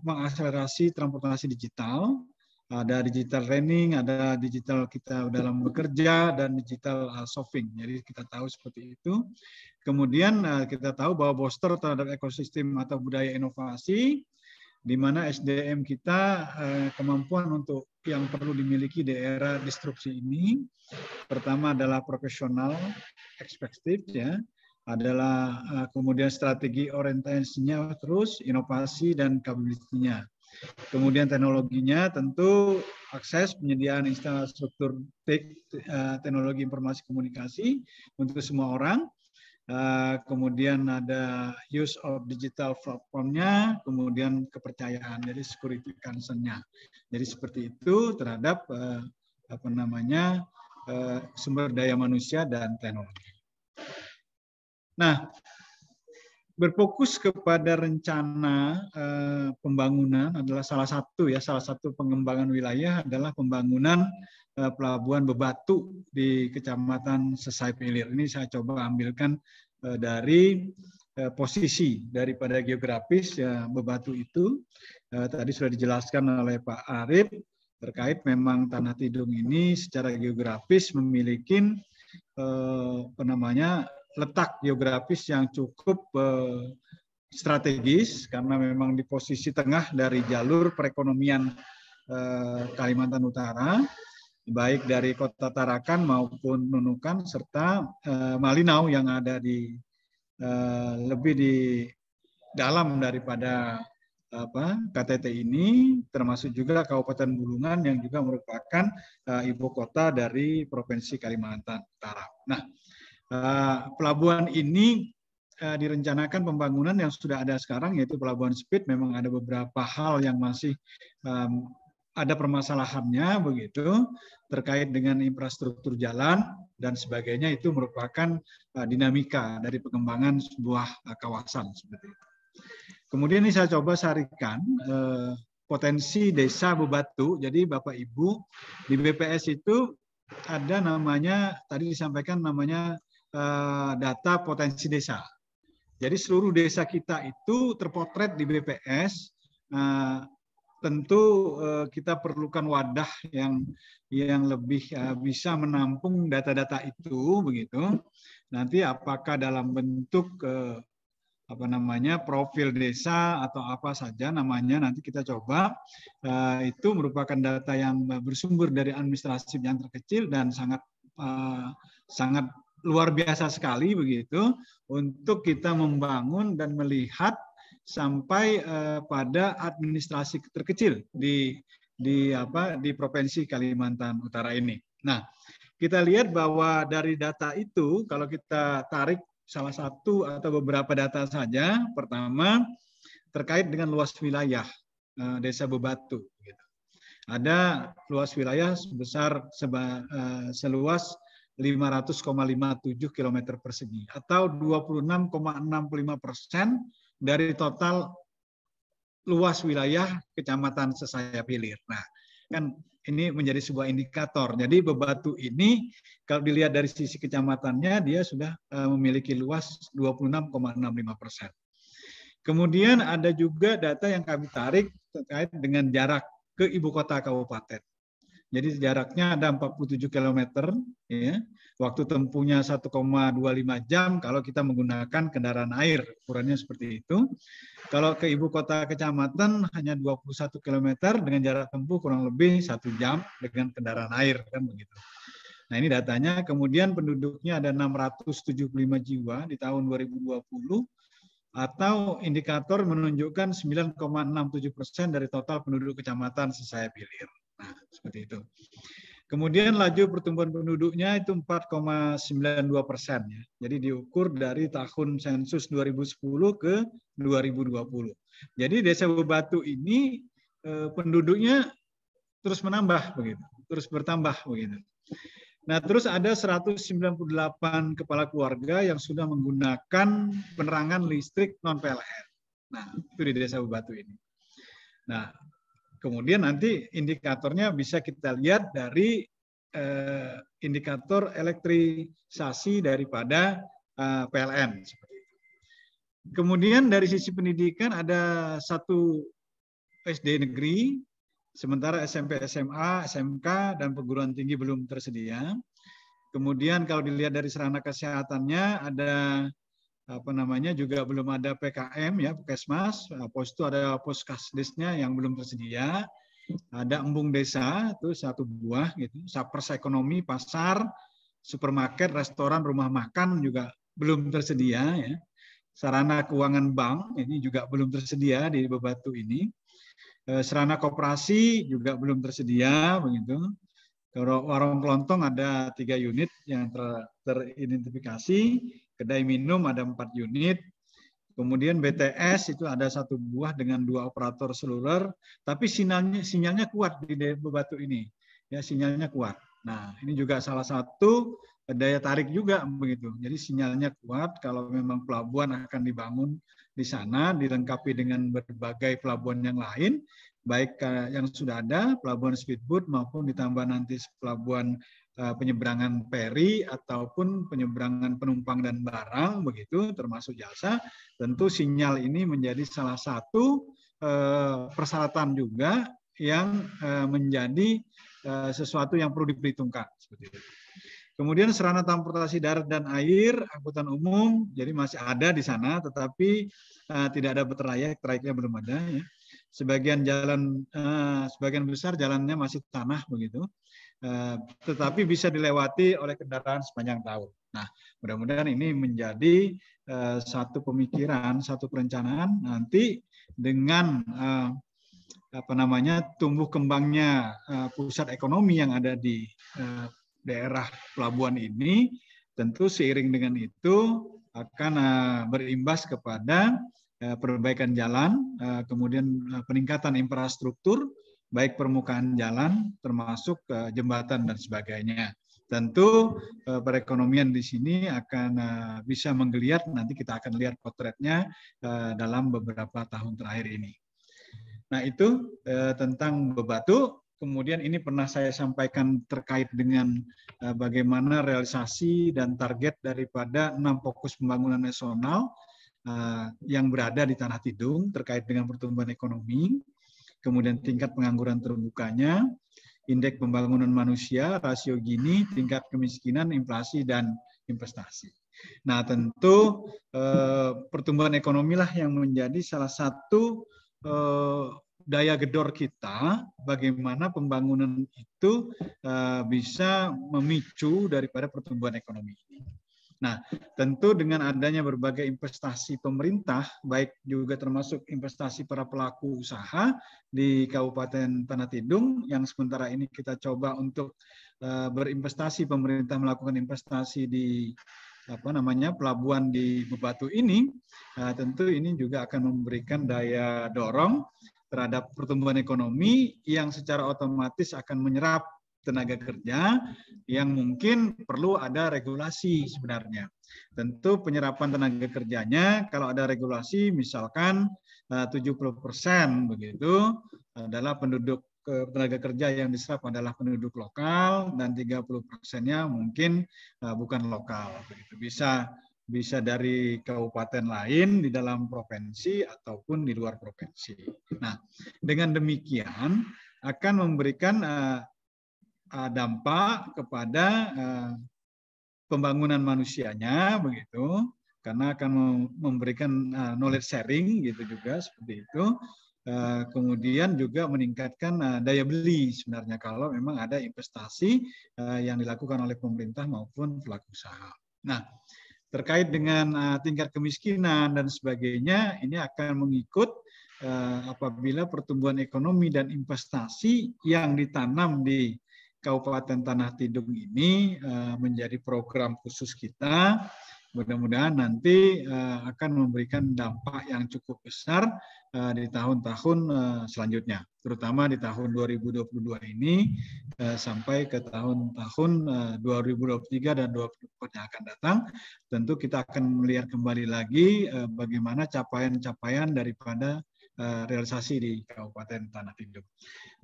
mengakselerasi transportasi digital. Ada digital training, ada digital kita dalam bekerja, dan digital shopping. Jadi kita tahu seperti itu. Kemudian kita tahu bahwa booster terhadap ekosistem atau budaya inovasi, di mana SDM kita kemampuan untuk yang perlu dimiliki di era disrupsi ini, pertama adalah profesional, perspektif ya, adalah kemudian strategi orientasinya, terus inovasi dan capability-nya. Kemudian teknologinya tentu akses penyediaan infrastruktur teknologi informasi komunikasi untuk semua orang. Kemudian ada use of digital platformnya, kemudian kepercayaan, jadi security concern-nya. Jadi seperti itu terhadap sumber daya manusia dan teknologi. Nah, berfokus kepada rencana pembangunan adalah salah satu pengembangan wilayah adalah pembangunan pelabuhan Bebatu di Kecamatan Sesai Pilir. Ini saya coba ambilkan dari posisi daripada geografis Bebatu itu. Tadi sudah dijelaskan oleh Pak Arif terkait memang Tanah Tidung ini secara geografis memiliki letak geografis yang cukup strategis karena memang di posisi tengah dari jalur perekonomian Kalimantan Utara, baik dari Kota Tarakan maupun Nunukan serta Malinau yang ada di lebih di dalam daripada KTT ini, termasuk juga Kabupaten Bulungan yang juga merupakan ibu kota dari Provinsi Kalimantan Utara. Nah, pelabuhan ini direncanakan pembangunan yang sudah ada sekarang, yaitu Pelabuhan Speed. Memang ada beberapa hal yang masih ada permasalahannya begitu terkait dengan infrastruktur jalan dan sebagainya. Itu merupakan dinamika dari pengembangan sebuah kawasan seperti itu. Kemudian ini saya coba sarikan potensi desa Bebatu. Jadi Bapak Ibu di BPS itu ada namanya, tadi disampaikan namanya data potensi desa. Jadi seluruh desa kita itu terpotret di BPS. Tentu kita perlukan wadah yang lebih bisa menampung data-data itu begitu. Nanti apakah dalam bentuk profil desa atau apa saja namanya, nanti kita coba. Itu merupakan data yang bersumber dari administrasi yang terkecil dan sangat luar biasa sekali begitu untuk kita membangun dan melihat sampai pada administrasi terkecil di Provinsi Kalimantan Utara ini. Nah, kita lihat bahwa dari data itu kalau kita tarik salah satu atau beberapa data saja, pertama terkait dengan luas wilayah Desa Bebatu. Ada luas wilayah sebesar seluas 500,57 km persegi atau 26,65% dari total luas wilayah Kecamatan Sesai Pilir. Nah, kan ini menjadi sebuah indikator. Jadi Bebatu ini kalau dilihat dari sisi kecamatannya dia sudah memiliki luas 26,65%. Kemudian ada juga data yang kami tarik terkait dengan jarak ke ibu kota kabupaten. Jadi jaraknya ada 47 km, ya. Waktu tempuhnya 1,25 jam kalau kita menggunakan kendaraan air, ukurannya seperti itu. Kalau ke ibu kota kecamatan hanya 21 km dengan jarak tempuh kurang lebih 1 jam dengan kendaraan air, kan begitu. Nah ini datanya, kemudian penduduknya ada 675 jiwa di tahun 2020, atau indikator menunjukkan 9,67% dari total penduduk kecamatan Sesai Pilir. Nah, seperti itu. Kemudian laju pertumbuhan penduduknya itu 4,92%. Ya. Jadi diukur dari tahun sensus 2010 ke 2020. Jadi Desa Bebatu ini penduduknya terus menambah begitu, terus bertambah begitu. Nah, terus ada 198 kepala keluarga yang sudah menggunakan penerangan listrik non-PLN. Nah, itu di Desa Bebatu ini. Nah, kemudian nanti indikatornya bisa kita lihat dari indikator elektrisasi daripada PLN. Kemudian dari sisi pendidikan ada 1 SD negeri, sementara SMP, SMA, SMK, dan perguruan tinggi belum tersedia. Kemudian kalau dilihat dari sarana kesehatannya ada juga belum ada PKM ya, Puskesmas, pos itu ada Puskesdesnya yang belum tersedia. Ada embung desa itu 1 buah gitu, sapers ekonomi, pasar, supermarket, restoran, rumah makan juga belum tersedia ya. Sarana keuangan bank ini juga belum tersedia di Bebatu ini. Sarana koperasi juga belum tersedia begitu. Kalau warung kelontong ada 3 unit yang teridentifikasi, kedai minum ada 4 unit, kemudian BTS itu ada 1 buah dengan 2 operator seluler, tapi sinyalnya kuat di Bebatu ini, ya sinyalnya kuat. Nah ini juga salah satu daya tarik juga begitu. Jadi sinyalnya kuat kalau memang pelabuhan akan dibangun di sana, dilengkapi dengan berbagai pelabuhan yang lain, baik yang sudah ada, pelabuhan speedboat maupun ditambah nanti pelabuhan penyeberangan feri ataupun penyeberangan penumpang dan barang begitu, termasuk jasa. Tentu sinyal ini menjadi salah satu persyaratan juga yang menjadi sesuatu yang perlu diperhitungkan seperti itu. Kemudian sarana transportasi darat dan air, angkutan umum, jadi masih ada di sana, tetapi tidak ada trayeknya belum ada. Ya. Sebagian besar jalannya masih tanah begitu, tetapi bisa dilewati oleh kendaraan sepanjang tahun. Nah, mudah-mudahan ini menjadi satu pemikiran, satu perencanaan nanti dengan tumbuh kembangnya pusat ekonomi yang ada di daerah pelabuhan ini, tentu seiring dengan itu akan berimbas kepada perbaikan jalan, kemudian peningkatan infrastruktur, baik permukaan jalan, termasuk jembatan dan sebagainya. Tentu perekonomian di sini akan bisa menggeliat, nanti kita akan lihat potretnya dalam beberapa tahun terakhir ini. Nah itu tentang Bebatu. Kemudian ini pernah saya sampaikan terkait dengan bagaimana realisasi dan target daripada 6 fokus pembangunan nasional yang berada di Tanah Tidung terkait dengan pertumbuhan ekonomi, kemudian tingkat pengangguran terbukanya, indeks pembangunan manusia, rasio Gini, tingkat kemiskinan, inflasi, dan investasi. Nah tentu pertumbuhan ekonomi lah yang menjadi salah satu daya gedor kita, bagaimana pembangunan itu bisa memicu daripada pertumbuhan ekonomi ini. Nah, tentu dengan adanya berbagai investasi pemerintah, baik juga termasuk investasi para pelaku usaha di Kabupaten Tanah Tidung, yang sementara ini kita coba untuk berinvestasi, pemerintah melakukan investasi di pelabuhan di Bebatu ini, tentu ini juga akan memberikan daya dorong terhadap pertumbuhan ekonomi yang secara otomatis akan menyerap tenaga kerja yang mungkin perlu ada regulasi sebenarnya. Tentu penyerapan tenaga kerjanya kalau ada regulasi misalkan 70% begitu adalah penduduk tenaga kerja yang diserap adalah penduduk lokal dan 30%-nya mungkin bukan lokal begitu. Bisa dari kabupaten lain di dalam provinsi ataupun di luar provinsi. Nah, dengan demikian akan memberikan dampak kepada pembangunan manusianya begitu, karena akan memberikan knowledge sharing gitu juga seperti itu. Kemudian juga meningkatkan daya beli sebenarnya kalau memang ada investasi yang dilakukan oleh pemerintah maupun pelaku usaha. Nah, terkait dengan tingkat kemiskinan dan sebagainya, ini akan mengikut apabila pertumbuhan ekonomi dan investasi yang ditanam di Kabupaten Tanah Tidung ini menjadi program khusus kita. Mudah-mudahan nanti akan memberikan dampak yang cukup besar di tahun-tahun selanjutnya, terutama di tahun 2022 ini sampai ke tahun-tahun 2023 dan 2024 yang akan datang. Tentu kita akan melihat kembali lagi bagaimana capaian-capaian daripada realisasi di Kabupaten Tanah Tidung.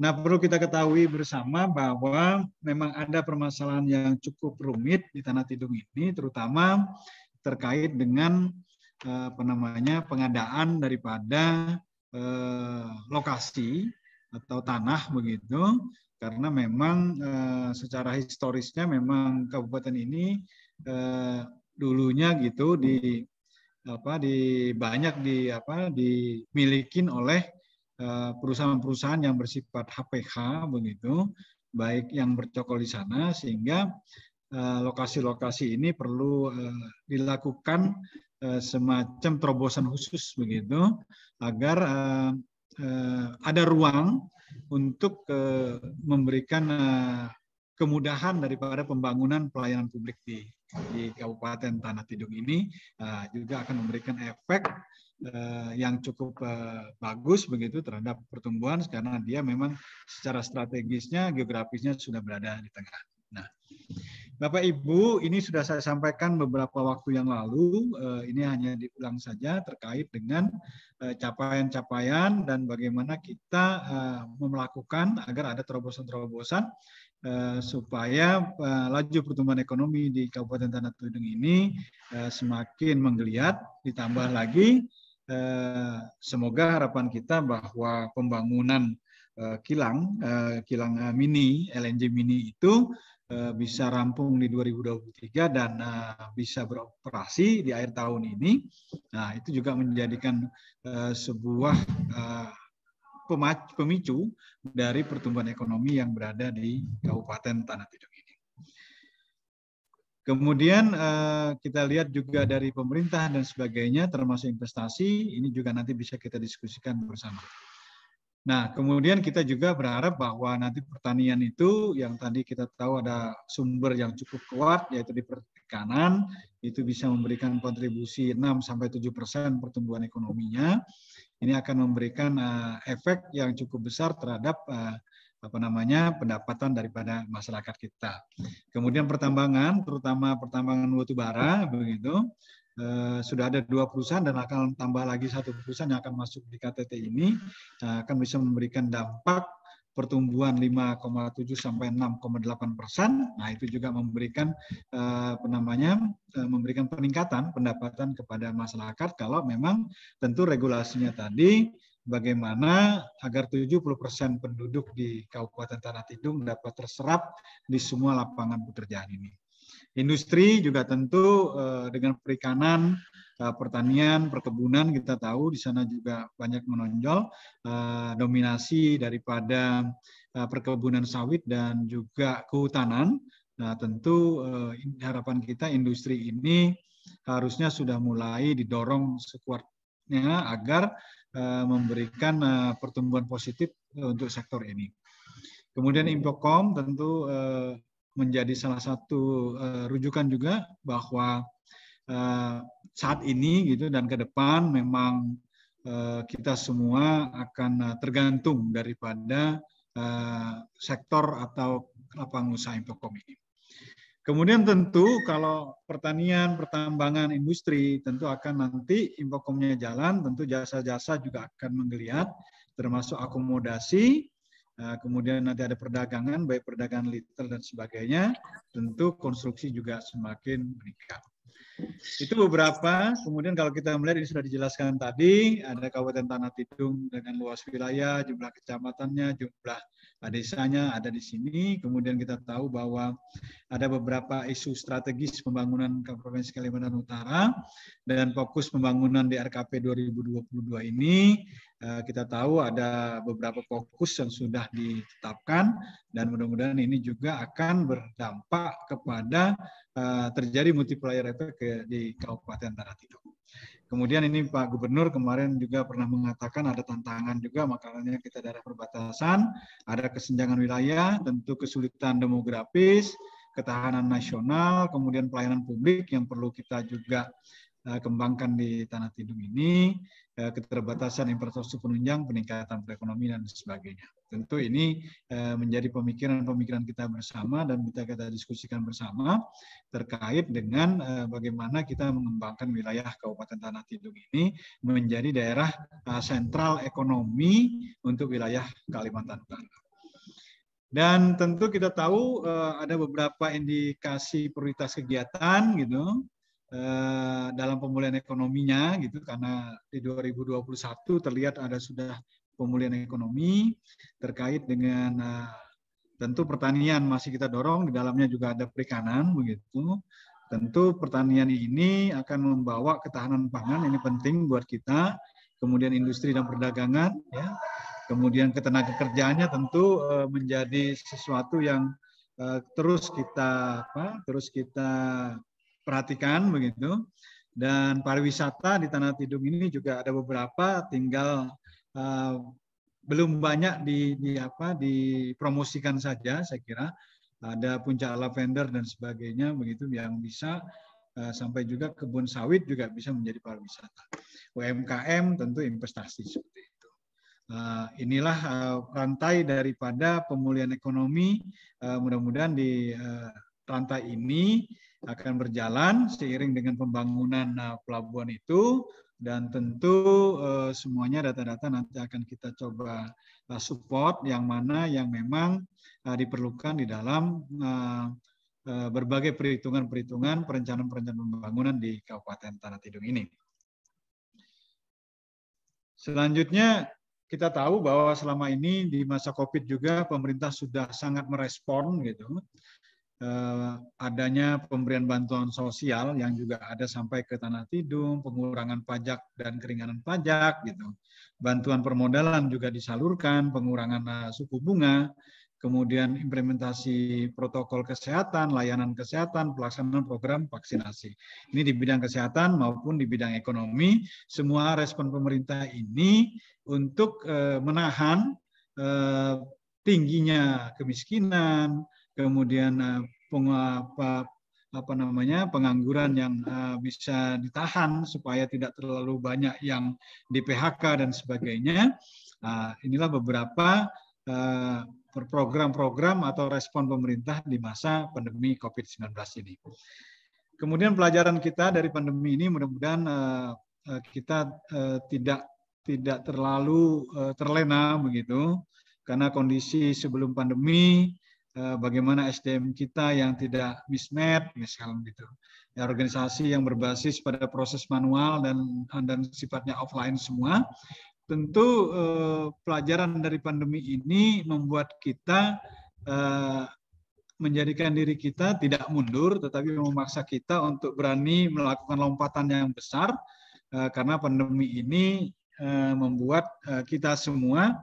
Nah, perlu kita ketahui bersama bahwa memang ada permasalahan yang cukup rumit di Tanah Tidung ini, terutama terkait dengan pengadaan daripada lokasi atau tanah begitu, karena memang secara historisnya memang kabupaten ini dulunya gitu dimiliki oleh perusahaan-perusahaan yang bersifat HPH begitu, baik yang bercokol di sana, sehingga lokasi-lokasi ini perlu dilakukan semacam terobosan khusus begitu agar ada ruang untuk memberikan kemudahan daripada pembangunan pelayanan publik di Kabupaten Tanah Tidung ini, juga akan memberikan efek yang cukup bagus begitu terhadap pertumbuhan, karena dia memang secara strategisnya, geografisnya sudah berada di tengah. Nah, Bapak Ibu, ini sudah saya sampaikan beberapa waktu yang lalu. Ini hanya diulang saja terkait dengan capaian-capaian dan bagaimana kita melakukan agar ada terobosan-terobosan supaya laju pertumbuhan ekonomi di Kabupaten Tanah Tidung ini semakin menggeliat. Ditambah lagi, semoga harapan kita bahwa pembangunan kilang mini, LNG mini itu bisa rampung di 2023 dan bisa beroperasi di akhir tahun ini. Nah, itu juga menjadikan sebuah pemicu dari pertumbuhan ekonomi yang berada di Kabupaten Tanah Tidung ini. Kemudian kita lihat juga dari pemerintah dan sebagainya, termasuk investasi, ini juga nanti bisa kita diskusikan bersama. Nah, kemudian kita juga berharap bahwa nanti pertanian itu yang tadi kita tahu ada sumber yang cukup kuat, yaitu di perikanan, itu bisa memberikan kontribusi 6-7% pertumbuhan ekonominya. Ini akan memberikan efek yang cukup besar terhadap pendapatan daripada masyarakat kita. Kemudian pertambangan, terutama pertambangan batu bara, begitu. Sudah ada 2 perusahaan dan akan tambah lagi 1 perusahaan yang akan masuk di KTT ini, akan bisa memberikan dampak pertumbuhan 5,7 sampai 6,8%. Nah, itu juga memberikan memberikan peningkatan pendapatan kepada masyarakat kalau memang tentu regulasinya tadi bagaimana agar 70% penduduk di Kabupaten Tanah Tidung dapat terserap di semua lapangan pekerjaan ini. Industri juga tentu dengan perikanan, pertanian, perkebunan, kita tahu di sana juga banyak menonjol dominasi daripada perkebunan sawit dan juga kehutanan. Nah, tentu harapan kita industri ini harusnya sudah mulai didorong sekuatnya agar memberikan pertumbuhan positif untuk sektor ini. Kemudian Infocom tentu menjadi salah satu rujukan juga bahwa saat ini gitu dan ke depan memang kita semua akan tergantung daripada sektor atau lapangan usaha Infocom ini. Kemudian tentu kalau pertanian, pertambangan, industri tentu akan nanti Infocomnya jalan, tentu jasa-jasa juga akan menggeliat, termasuk akomodasi. Kemudian nanti ada perdagangan, baik perdagangan retail dan sebagainya, tentu konstruksi juga semakin meningkat. Itu beberapa, kemudian kalau kita melihat ini sudah dijelaskan tadi, ada Kabupaten Tanah Tidung dengan luas wilayah, jumlah kecamatannya, jumlah desanya ada di sini, kemudian kita tahu bahwa ada beberapa isu strategis pembangunan Provinsi Kalimantan Utara, dan fokus pembangunan di RKP 2022 ini, kita tahu ada beberapa fokus yang sudah ditetapkan, dan mudah-mudahan ini juga akan berdampak kepada terjadi multiplier effect di Kabupaten Tanah Tidung. Kemudian ini Pak Gubernur kemarin juga pernah mengatakan ada tantangan juga, makanya kita daerah perbatasan, ada kesenjangan wilayah, tentu kesulitan demografis, ketahanan nasional, kemudian pelayanan publik yang perlu kita juga kembangkan di Tanah Tidung ini, keterbatasan infrastruktur penunjang, peningkatan perekonomian dan sebagainya. Tentu ini menjadi pemikiran-pemikiran kita bersama dan kita diskusikan bersama terkait dengan bagaimana kita mengembangkan wilayah Kabupaten Tanah Tidung ini menjadi daerah sentral ekonomi untuk wilayah Kalimantan Utara. Dan tentu kita tahu ada beberapa indikasi prioritas kegiatan gitu dalam pemulihan ekonominya gitu, karena di 2021 terlihat ada sudah pemulihan ekonomi terkait dengan tentu pertanian masih kita dorong, di dalamnya juga ada perikanan begitu. Tentu pertanian ini akan membawa ketahanan pangan, ini penting buat kita. Kemudian industri dan perdagangan ya. Kemudian ketenaga kerjaannya tentu menjadi sesuatu yang terus kita perhatikan begitu. Dan pariwisata di Tanah Tidung ini juga ada beberapa, tinggal belum banyak dipromosikan saja. Saya kira ada puncak lavender dan sebagainya begitu yang bisa sampai juga kebun sawit juga bisa menjadi pariwisata. UMKM tentu investasi seperti itu. Inilah rantai daripada pemulihan ekonomi, mudah-mudahan di rantai ini akan berjalan seiring dengan pembangunan pelabuhan itu, dan tentu semuanya data-data nanti akan kita coba support yang mana yang memang diperlukan di dalam berbagai perhitungan-perhitungan perencanaan pembangunan di Kabupaten Tanah Tidung ini. Selanjutnya, kita tahu bahwa selama ini di masa COVID juga pemerintah sudah sangat merespon gitu. Adanya pemberian bantuan sosial yang juga ada sampai ke Tanah Tidung, pengurangan pajak dan keringanan pajak gitu. Bantuan permodalan juga disalurkan, pengurangan suku bunga, kemudian implementasi protokol kesehatan, layanan kesehatan, pelaksanaan program vaksinasi. Ini di bidang kesehatan maupun di bidang ekonomi, semua respon pemerintah ini untuk menahan tingginya kemiskinan, kemudian pengangguran yang bisa ditahan supaya tidak terlalu banyak yang di PHK dan sebagainya. Inilah beberapa program-program atau respon pemerintah di masa pandemi COVID-19 ini. Kemudian pelajaran kita dari pandemi ini mudah-mudahan kita tidak terlalu terlena begitu, karena kondisi sebelum pandemi bagaimana SDM kita yang tidak mismatch misalnya gitu. Ya, organisasi yang berbasis pada proses manual dan sifatnya offline semua. Tentu pelajaran dari pandemi ini membuat kita menjadikan diri kita tidak mundur, tetapi memaksa kita untuk berani melakukan lompatan yang besar, karena pandemi ini membuat kita semua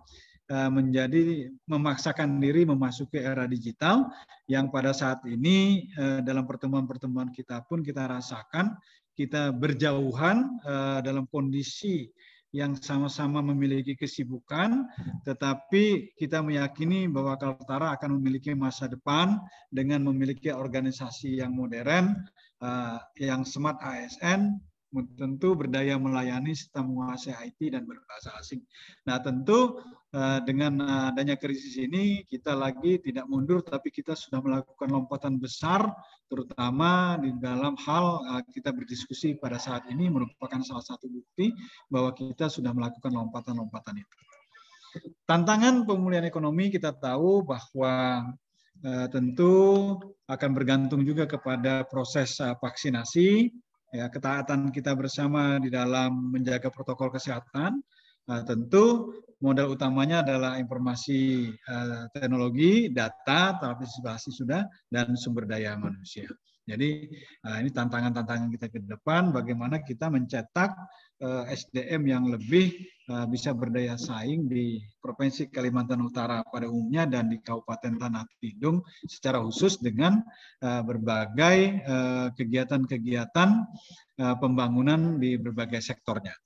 menjadi memaksakan diri memasuki era digital yang pada saat ini dalam pertemuan-pertemuan kita pun kita rasakan kita berjauhan dalam kondisi yang sama-sama memiliki kesibukan, tetapi kita meyakini bahwa Kaltara akan memiliki masa depan dengan memiliki organisasi yang modern, yang smart ASN, tentu berdaya melayani serta menguasai IT dan berbahasa asing. Nah, tentu dengan adanya krisis ini kita lagi tidak mundur, tapi kita sudah melakukan lompatan besar, terutama di dalam hal kita berdiskusi pada saat ini merupakan salah satu bukti bahwa kita sudah melakukan lompatan-lompatan itu. Tantangan pemulihan ekonomi kita tahu bahwa tentu akan bergantung juga kepada proses vaksinasi, ya, ketaatan kita bersama di dalam menjaga protokol kesehatan. Tentu modal utamanya adalah informasi teknologi, data, partisipasi sudah, dan sumber daya manusia. Jadi ini tantangan-tantangan kita ke depan, bagaimana kita mencetak SDM yang lebih bisa berdaya saing di Provinsi Kalimantan Utara pada umumnya dan di Kabupaten Tanah Tidung secara khusus dengan berbagai kegiatan-kegiatan pembangunan di berbagai sektornya.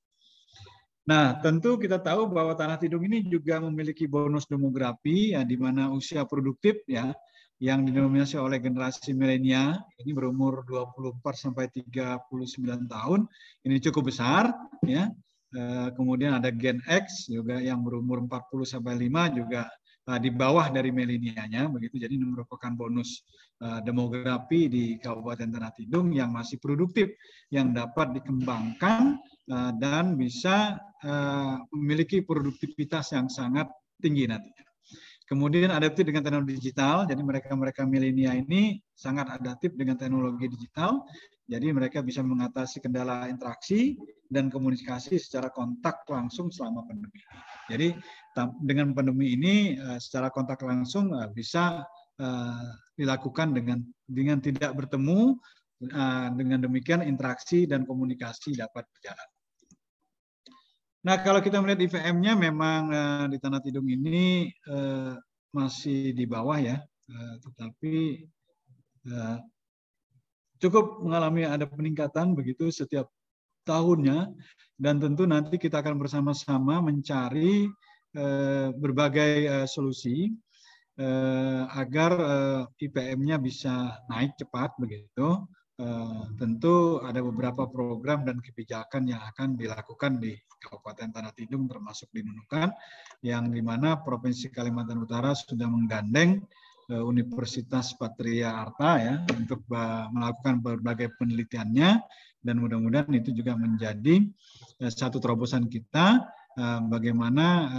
Nah, tentu kita tahu bahwa Tanah Tidung ini juga memiliki bonus demografi, ya, di mana usia produktif ya yang didominasi oleh generasi milenial, ini berumur 24 sampai 39 tahun, ini cukup besar ya. Kemudian ada Gen X juga yang berumur 40 sampai 5 juga di bawah dari milenialnya begitu. Jadi ini merupakan bonus demografi di Kabupaten Tanah Tidung yang masih produktif, yang dapat dikembangkan dan bisa memiliki produktivitas yang sangat tinggi nantinya. Kemudian adaptif dengan teknologi digital, jadi mereka milenial ini sangat adaptif dengan teknologi digital, jadi mereka bisa mengatasi kendala interaksi dan komunikasi secara kontak langsung selama pandemi. Jadi dengan pandemi ini secara kontak langsung bisa dilakukan dengan tidak bertemu, dengan demikian interaksi dan komunikasi dapat berjalan. Nah, kalau kita melihat IPM-nya memang di Tanah Tidung ini masih di bawah ya, tetapi cukup mengalami ada peningkatan begitu setiap tahunnya, dan tentu nanti kita akan bersama-sama mencari berbagai solusi agar IPM-nya bisa naik cepat begitu. Tentu ada beberapa program dan kebijakan yang akan dilakukan di Kabupaten Tanah Tidung termasuk di Nunukan, yang dimana Provinsi Kalimantan Utara sudah menggandeng Universitas Patria Arta ya untuk melakukan berbagai penelitiannya, dan mudah-mudahan itu juga menjadi satu terobosan kita bagaimana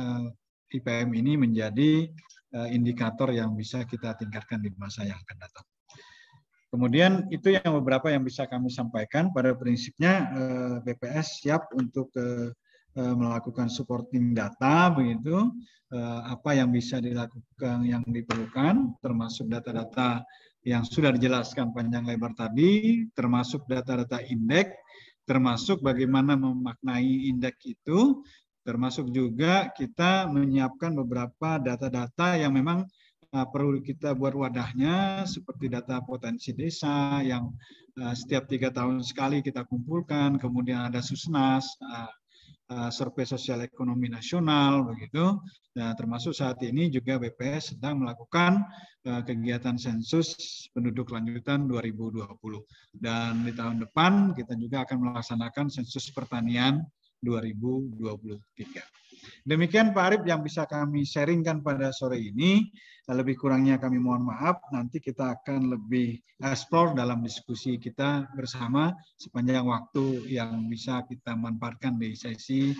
IPM ini menjadi indikator yang bisa kita tingkatkan di masa yang akan datang. Kemudian itu yang beberapa yang bisa kami sampaikan. Pada prinsipnya BPS siap untuk melakukan supporting data begitu, apa yang bisa dilakukan, yang diperlukan, termasuk data-data yang sudah dijelaskan panjang lebar tadi, termasuk data-data indeks, termasuk bagaimana memaknai indeks itu, termasuk juga kita menyiapkan beberapa data-data yang memang perlu kita buat wadahnya, seperti data potensi desa yang setiap 3 tahun sekali kita kumpulkan, kemudian ada Susnas, Survei Sosial Ekonomi Nasional begitu. Nah, termasuk saat ini juga BPS sedang melakukan kegiatan sensus penduduk lanjutan 2020. Dan di tahun depan kita juga akan melaksanakan sensus pertanian 2023. Demikian Pak Arif yang bisa kami sharingkan pada sore ini. Lebih kurangnya kami mohon maaf. Nanti kita akan lebih explore dalam diskusi kita bersama sepanjang waktu yang bisa kita manfaatkan di sesi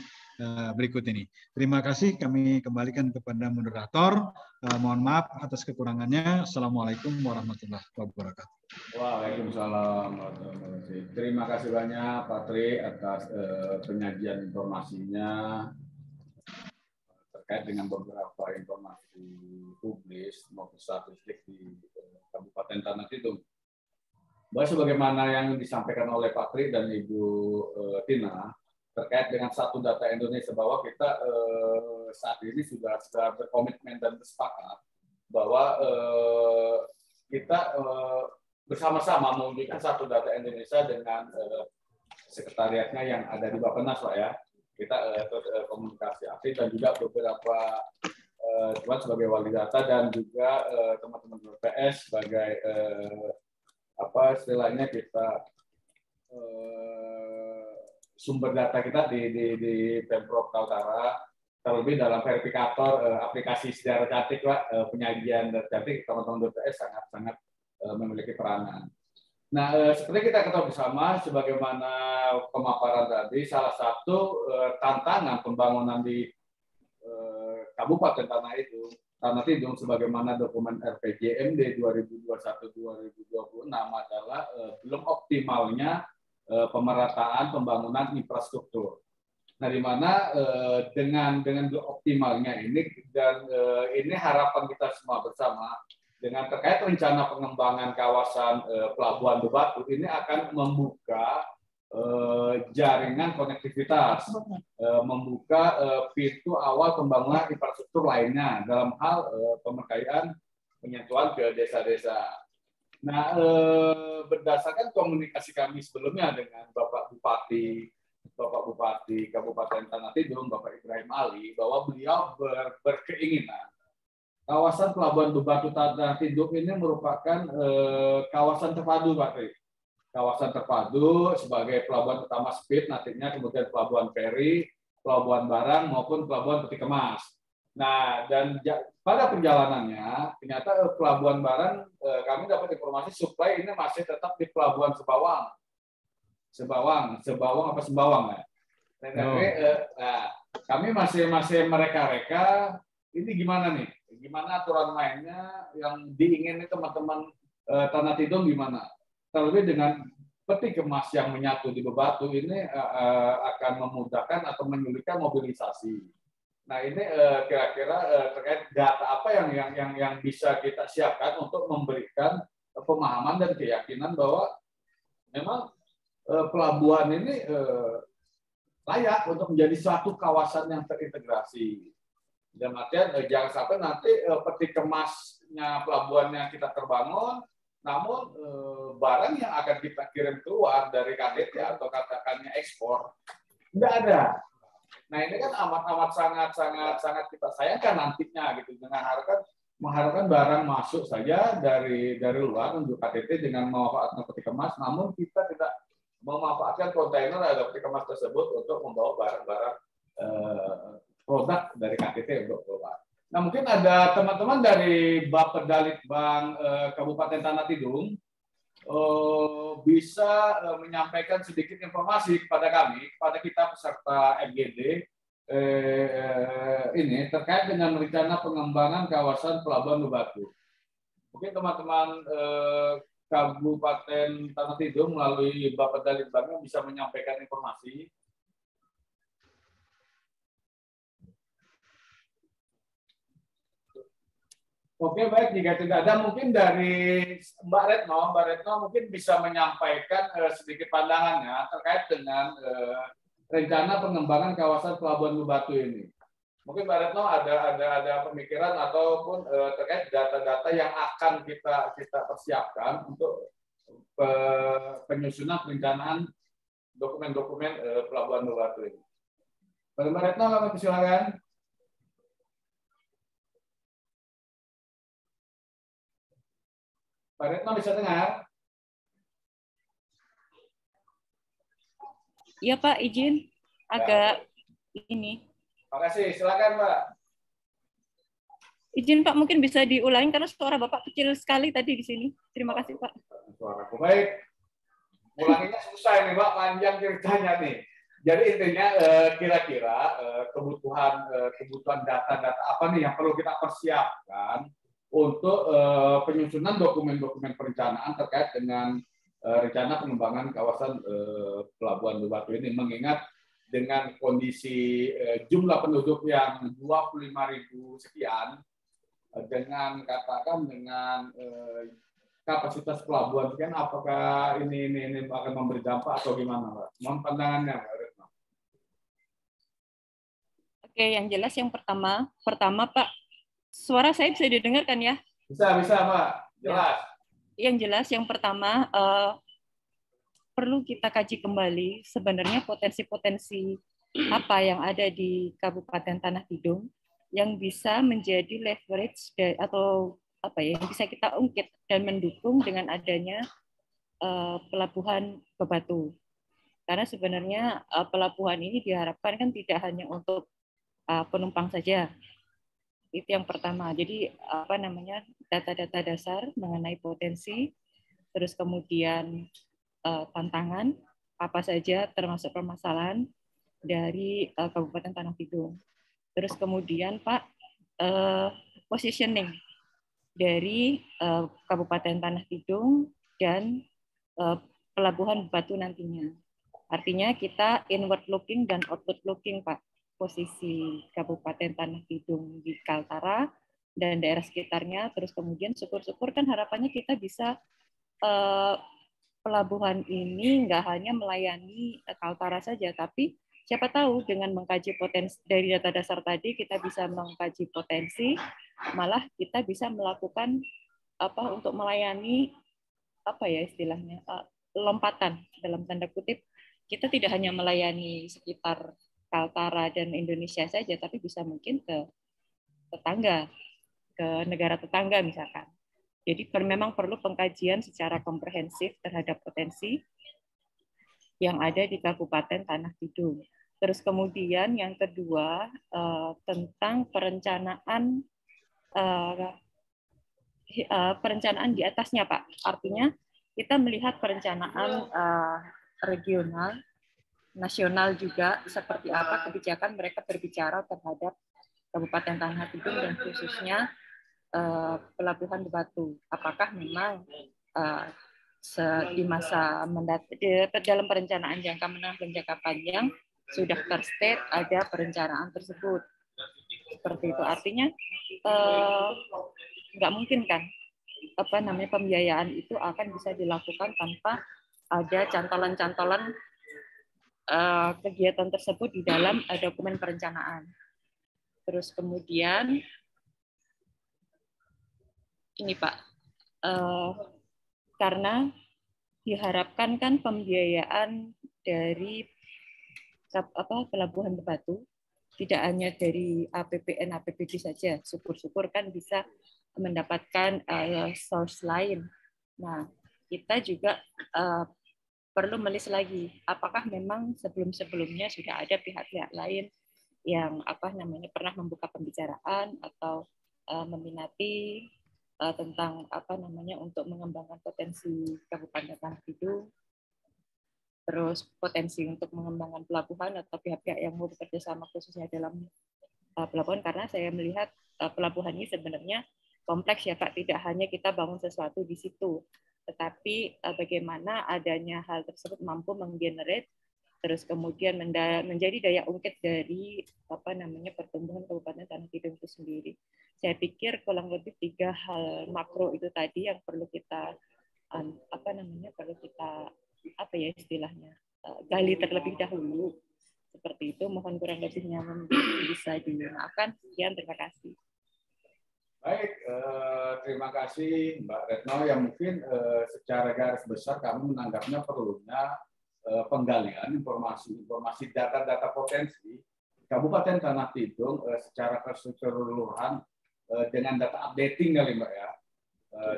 berikut ini. Terima kasih, kami kembalikan kepada moderator. Mohon maaf atas kekurangannya. Assalamualaikum warahmatullahi wabarakatuh. Waalaikumsalam. Terima kasih banyak Pak Tri atas penyajian informasinya terkait dengan beberapa informasi publis maupun statistik di Kabupaten Tanah Tidung. Bahwa sebagaimana yang disampaikan oleh Pak Tri dan Ibu Tina terkait dengan satu data Indonesia, bahwa kita saat ini sudah berkomitmen dan bersepakat bahwa kita bersama-sama mewujudkan satu data Indonesia dengan sekretariatnya yang ada di Bappenas, Pak ya. Kita komunikasi aktif dan juga beberapa teman sebagai wali data dan juga teman-teman BPS sebagai apa istilahnya kita sumber data kita di Pemprov Kaltara, terlebih dalam verifikator aplikasi sejarah cantik, Pak, penyajian data cantik, teman-teman BPS sangat memiliki peranan. Nah, seperti kita ketahui bersama, sebagaimana pemaparan tadi, salah satu tantangan pembangunan di Kabupaten Tanah Tidung, sebagaimana dokumen RPJMD 2021-2026 adalah belum optimalnya pemerataan pembangunan infrastruktur. Nah, di mana dengan optimalnya ini dan ini harapan kita semua bersama. Dengan terkait rencana pengembangan kawasan Pelabuhan Bebatu ini akan membuka jaringan konektivitas, membuka pintu awal pembangunan infrastruktur lainnya dalam hal pemekayaan penyentuhan ke desa-desa. Nah, berdasarkan komunikasi kami sebelumnya dengan Bapak Bupati Kabupaten Tanah Tidung, Bapak Ibrahim Ali, bahwa beliau berkeinginan kawasan Pelabuhan Bebatu Tanah Tidung ini merupakan kawasan terpadu, Pak Tri. Kawasan terpadu sebagai pelabuhan utama speed, nantinya kemudian pelabuhan feri, pelabuhan barang maupun pelabuhan peti kemas. Nah, dan pada perjalanannya ternyata pelabuhan barang kami dapat informasi supply ini masih tetap di pelabuhan Sembawang ya. Nah, kami masih mereka-reka ini gimana nih? Gimana aturan mainnya yang diingini teman-teman Tanah Tidung gimana? Terlebih dengan peti kemas yang menyatu di Bebatu ini akan memudahkan atau menyulitkan mobilisasi. Nah, ini kira-kira terkait data apa yang bisa kita siapkan untuk memberikan pemahaman dan keyakinan bahwa memang pelabuhan ini layak untuk menjadi suatu kawasan yang terintegrasi. Dan artian jangan sampai nanti peti kemasnya pelabuhannya kita terbangun, namun barang yang akan kita kirim keluar dari KDT atau katakannya ekspor tidak ada. Nah, ini kan amat sangat kita sayangkan nantinya gitu, dengan mengharapkan barang masuk saja dari luar menuju KDT dengan memanfaatkan peti kemas, namun kita tidak memanfaatkan kontainer atau peti kemas tersebut untuk membawa barang-barang produk dari KTT untuk keluar. Nah, mungkin ada teman-teman dari Bapedalitbang Kabupaten Tanah Tidung bisa menyampaikan sedikit informasi kepada kami, kepada kita peserta FGD ini terkait dengan rencana pengembangan kawasan Pelabuhan Batu. Mungkin teman-teman Kabupaten Tanah Tidung melalui Bapedalitbang bisa menyampaikan informasi. Oke, baik. Jika tidak ada, mungkin dari Mbak Retno mungkin bisa menyampaikan sedikit pandangannya terkait dengan rencana pengembangan kawasan Pelabuhan Batu ini. Mungkin Mbak Retno ada pemikiran ataupun terkait data-data yang akan kita persiapkan untuk penyusunan perencanaan dokumen-dokumen Pelabuhan Batu ini. Mbak Retno, kami silakan. Pak Retno bisa dengar? Iya Pak, izin agak ini. Terima kasih, silakan Pak. Izin Pak, mungkin bisa diulangi karena suara Bapak kecil sekali tadi di sini. Terima kasih Pak. Suaraku baik. Ulanginya susah ini Pak, panjang ceritanya nih. Jadi intinya kira-kira kebutuhan data-data apa nih yang perlu kita persiapkan untuk penyusunan dokumen-dokumen perencanaan terkait dengan rencana pengembangan kawasan Pelabuhan Batu ini, mengingat dengan kondisi jumlah penduduk yang 25.000 sekian, dengan katakan dengan kapasitas pelabuhan sekian, apakah ini akan memberi dampak atau gimana, Pak? Mohon pandangannya, Pak Retno. Oke, yang jelas yang pertama Pak, suara saya bisa didengarkan ya? Bisa Pak, jelas. Yang jelas yang pertama perlu kita kaji kembali sebenarnya potensi-potensi apa yang ada di Kabupaten Tanah Tidung yang bisa menjadi leverage atau apa ya, yang bisa kita ungkit dan mendukung dengan adanya pelabuhan Batu. Karena sebenarnya pelabuhan ini diharapkan kan tidak hanya untuk penumpang saja. Itu yang pertama. Jadi data-data dasar mengenai potensi, terus kemudian tantangan apa saja termasuk permasalahan dari Kabupaten Tanah Tidung. Terus kemudian Pak, positioning dari Kabupaten Tanah Tidung dan Pelabuhan Batu nantinya. Artinya kita inward looking dan outward looking Pak. Posisi Kabupaten Tanah Tidung di Kaltara dan daerah sekitarnya, terus kemudian syukur-syukur kan harapannya kita bisa pelabuhan ini nggak hanya melayani Kaltara saja, tapi siapa tahu dengan mengkaji potensi dari data dasar tadi kita bisa mengkaji potensi, malah kita bisa melakukan untuk melayani istilahnya lompatan dalam tanda kutip. Kita tidak hanya melayani sekitar Kaltara dan Indonesia saja, tapi bisa mungkin ke tetangga, ke negara tetangga misalkan. Jadi memang perlu pengkajian secara komprehensif terhadap potensi yang ada di Kabupaten Tanah Tidung. Terus kemudian yang kedua tentang perencanaan di atasnya Pak. Artinya kita melihat perencanaan regional, nasional juga, seperti apa kebijakan mereka berbicara terhadap Kabupaten Tanah Tidung dan khususnya Pelabuhan Batu. Apakah memang di masa dalam perencanaan jangka menengah dan jangka panjang sudah terstate ada perencanaan tersebut. Seperti itu. Artinya nggak mungkin kan pembiayaan itu akan bisa dilakukan tanpa ada cantolan-cantolan kegiatan tersebut di dalam dokumen perencanaan. Terus kemudian ini Pak, karena diharapkan kan pembiayaan dari Pelabuhan Batu tidak hanya dari APBN APBD saja, syukur-syukur kan bisa mendapatkan source lain. Nah, kita juga perlu melis lagi, apakah memang sebelum-sebelumnya sudah ada pihak-pihak lain yang pernah membuka pembicaraan atau meminati tentang untuk mengembangkan potensi Kabupaten Tanah Tidung, terus potensi untuk mengembangkan pelabuhan atau pihak-pihak yang mau bekerja sama khususnya dalam pelabuhan, karena saya melihat pelabuhan ini sebenarnya kompleks ya Pak, tidak hanya kita bangun sesuatu di situ, tetapi bagaimana adanya hal tersebut mampu menggenerate terus kemudian menjadi daya ungkit dari pertumbuhan Kabupaten Tanah Tidung itu sendiri. Saya pikir kurang lebih 3 hal makro itu tadi yang perlu kita gali terlebih dahulu. Seperti itu, mohon kurang lebihnya bisa dimaafkan. Sekian, terima kasih. Baik, terima kasih Mbak Retno, yang mungkin secara garis besar kami menanggapnya perlunya penggalian informasi data-data potensi Kabupaten Tanah Tidung secara keseluruhan dengan data updating kali Mbak ya,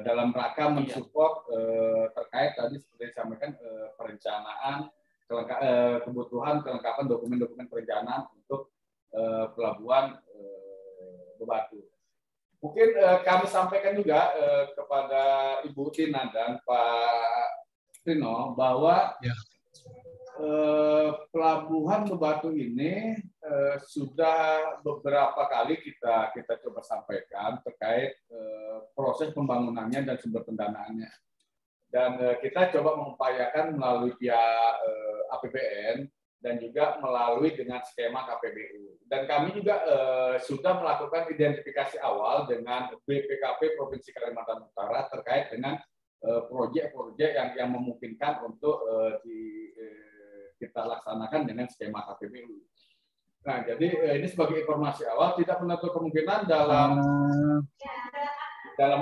dalam rangka mensupport terkait tadi seperti disampaikan perencanaan, kebutuhan kelengkapan dokumen-dokumen perencanaan untuk pelabuhan Bebatu. Mungkin kami sampaikan juga kepada Ibu Tina dan Pak Trino bahwa pelabuhan Bebatu ini sudah beberapa kali kita coba sampaikan terkait proses pembangunannya dan sumber pendanaannya. Dan kita coba mengupayakan melalui pihak APBN dan juga melalui dengan skema KPBU. Dan kami juga sudah melakukan identifikasi awal dengan BPKP Provinsi Kalimantan Utara terkait dengan proyek-proyek yang memungkinkan untuk kita laksanakan dengan skema KPBU. Nah, jadi ini sebagai informasi awal, tidak menutup kemungkinan dalam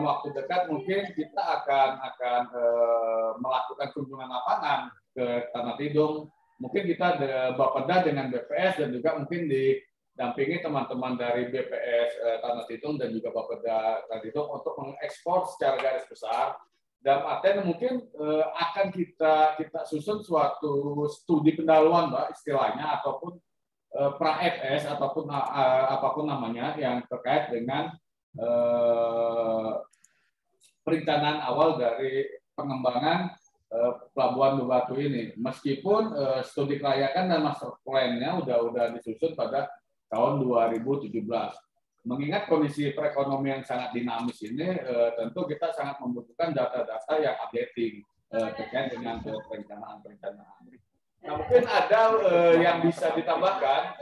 waktu dekat mungkin kita akan melakukan kunjungan lapangan ke Tanah Tidung. Mungkin kita Bapeda dengan BPS dan juga mungkin didampingi teman-teman dari BPS Tanah Tidung dan juga Bapeda Tanah Tidung untuk mengekspor secara garis besar. Dan artinya mungkin akan kita susun suatu studi pendahuluan, Mbak, istilahnya, ataupun pra-FS, ataupun apapun namanya, yang terkait dengan perencanaan awal dari pengembangan pelabuhan Bebatu ini. Meskipun studi kelayakan dan master plan-nya udah disusun pada tahun 2017. Mengingat kondisi perekonomian sangat dinamis ini, tentu kita sangat membutuhkan data-data yang updating terkait dengan perencanaan. Nah, mungkin ada yang bisa ditambahkan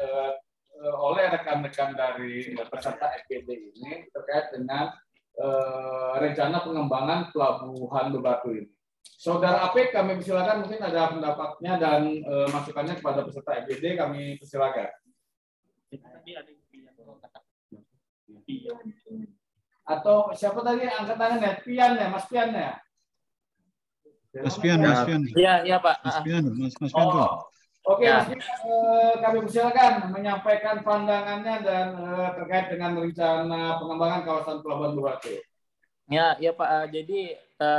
oleh rekan-rekan dari peserta FGD ini terkait dengan rencana pengembangan pelabuhan Bebatu ini. Saudara Apik, kami persilakan, mungkin ada pendapatnya dan masukannya kepada peserta FGD, kami persilakan. Atau siapa tadi angkat tangan ya? Pian ya, Mas Pian ya? Mas Pian. Iya Pak. Mas Pian tuh. Oke, Mas Pian, kami persilakan menyampaikan pandangannya dan terkait dengan rencana pengembangan kawasan pelabuhan Bebatu. Ya Pak. Jadi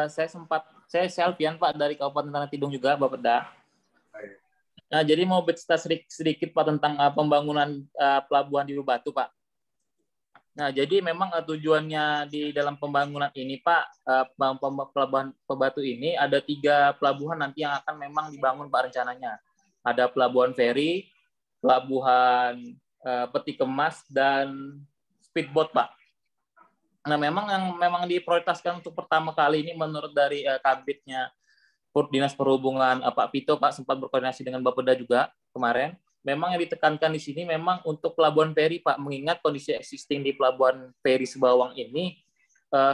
saya Selvian Pak dari Kabupaten Tanah Tidung juga, Bapeda. Nah, jadi mau bercerita sedikit Pak tentang pembangunan pelabuhan di Bebatu Pak. Nah, jadi memang tujuannya di dalam pembangunan ini, Pak, pelabuhan Bebatu ini ada 3 pelabuhan nanti yang akan memang dibangun, Pak, rencananya. Ada pelabuhan feri, pelabuhan peti kemas, dan speedboat, Pak. Nah, memang diprioritaskan untuk pertama kali ini menurut dari Kabitnya Dinas Perhubungan Pak Pito, Pak, sempat berkoordinasi dengan Bapeda juga kemarin. Memang yang ditekankan di sini memang untuk pelabuhan feri, Pak, mengingat kondisi existing di pelabuhan feri Sebawang ini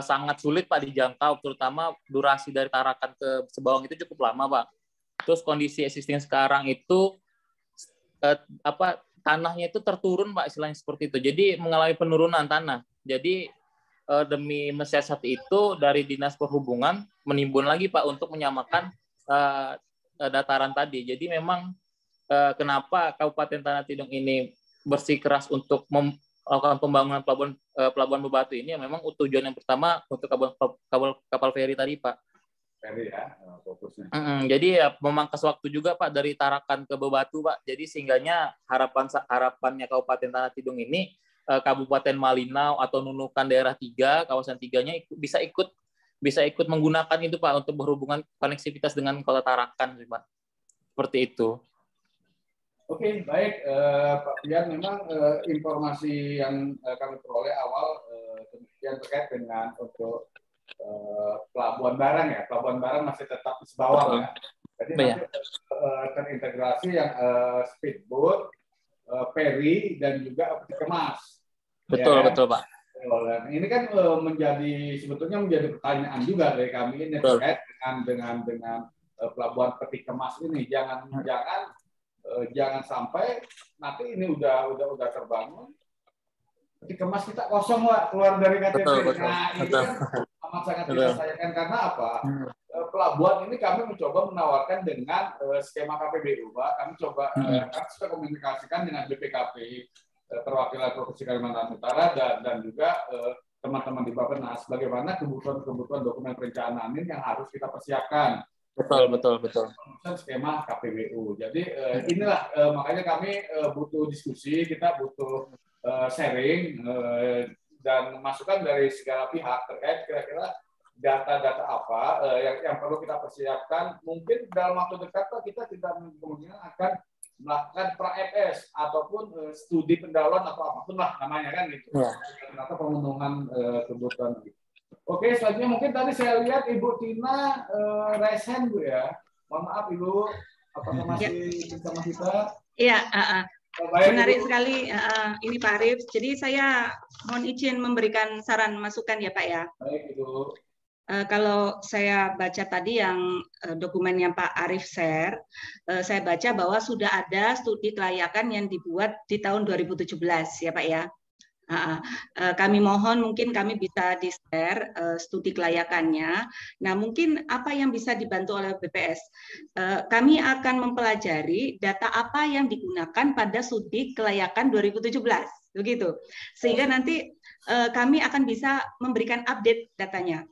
sangat sulit, Pak, dijangkau, terutama durasi dari Tarakan ke Sebawang itu cukup lama, Pak. Terus kondisi existing sekarang itu tanahnya itu terturun, Pak, istilahnya seperti itu. Jadi mengalami penurunan tanah. Jadi demi mensiasati itu dari Dinas Perhubungan menimbun lagi, Pak, untuk menyamakan dataran tadi. Jadi memang kenapa Kabupaten Tanah Tidung ini bersikeras untuk melakukan pembangunan pelabuhan Bebatu ini, memang tujuan yang pertama untuk kapal feri tadi, Pak. Ferry ya fokusnya. Jadi ya memangkas waktu juga Pak dari Tarakan ke Bebatu Pak. Jadi sehingganya harapannya Kabupaten Tanah Tidung ini Kabupaten Malinau atau Nunukan daerah 3, kawasan 3-nya bisa ikut menggunakan itu Pak untuk berhubungan koneksivitas dengan Kota Tarakan sih Pak. Seperti itu. Oke, baik Pak Pian, memang informasi yang kami peroleh awal kemudian terkait dengan untuk pelabuhan barang ya, pelabuhan barang masih tetap di bawah ya. Jadi nanti terintegrasi yang speedboat, ferry dan juga peti kemas. Betul, ya. Betul Pak. Ini kan sebetulnya menjadi pertanyaan juga dari kami ini terkait dengan pelabuhan peti kemas ini. Jangan sampai nanti ini udah terbangun, peti kemas kita kosong lah keluar dari KTP. Nah ini kan amat sangat kita sayangkan karena apa? Pelabuhan ini kami mencoba menawarkan dengan skema KPBU, Pak. Kami coba kita komunikasikan dengan BPKP, perwakilan Provinsi Kalimantan Utara dan juga teman-teman di Bappenas, bagaimana kebutuhan dokumen perencanaan ini yang harus kita persiapkan. Betul. Skema KPBU. Jadi inilah makanya kami butuh diskusi, kita butuh sharing dan masukan dari segala pihak terkait kira-kira data-data apa yang perlu kita persiapkan. Mungkin dalam waktu dekat kita tidak kemungkinan akan melakukan pra-FS ataupun studi pendahuluan atau apapun lah namanya kan gitu. Atau pemenuhan kebutuhan gitu. Oke, selanjutnya mungkin tadi saya lihat Ibu Tina resen Bu ya. Mohon maaf Ibu, apakah masih bersama kita? Iya, Baik, menarik Ibu. sekali ini Pak Arif. Jadi saya mohon izin memberikan saran masukan ya Pak ya. Baik Ibu. Kalau saya baca tadi yang dokumennya Pak Arif share, saya baca bahwa sudah ada studi kelayakan yang dibuat di tahun 2017 ya Pak ya. Kami mohon mungkin kami bisa di-share studi kelayakannya. Nah, mungkin apa yang bisa dibantu oleh BPS? Kami akan mempelajari data apa yang digunakan pada studi kelayakan 2017, begitu. Sehingga nanti kami akan bisa memberikan update datanya.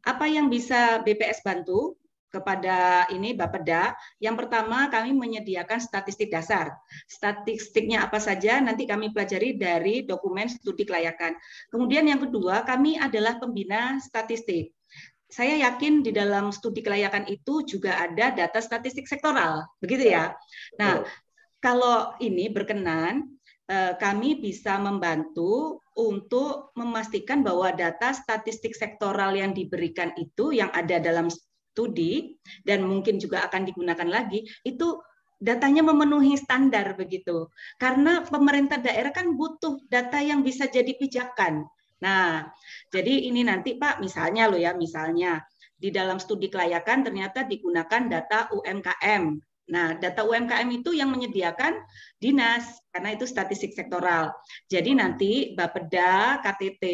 Apa yang bisa BPS bantu kepada ini Bapeda? Yang pertama, kami menyediakan statistik dasar. Statistiknya apa saja nanti kami pelajari dari dokumen studi kelayakan. Kemudian yang kedua, kami adalah pembina statistik. Saya yakin di dalam studi kelayakan itu juga ada data statistik sektoral, begitu ya. Nah, kalau ini berkenan, kami bisa membantu untuk memastikan bahwa data statistik sektoral yang diberikan itu yang ada dalam studi dan mungkin juga akan digunakan lagi itu datanya memenuhi standar begitu. Karena pemerintah daerah kan butuh data yang bisa jadi pijakan. Nah, jadi ini nanti Pak misalnya di dalam studi kelayakan ternyata digunakan data UMKM. Nah, data UMKM itu yang menyediakan dinas, karena itu statistik sektoral. Jadi nanti Bapeda, KTT,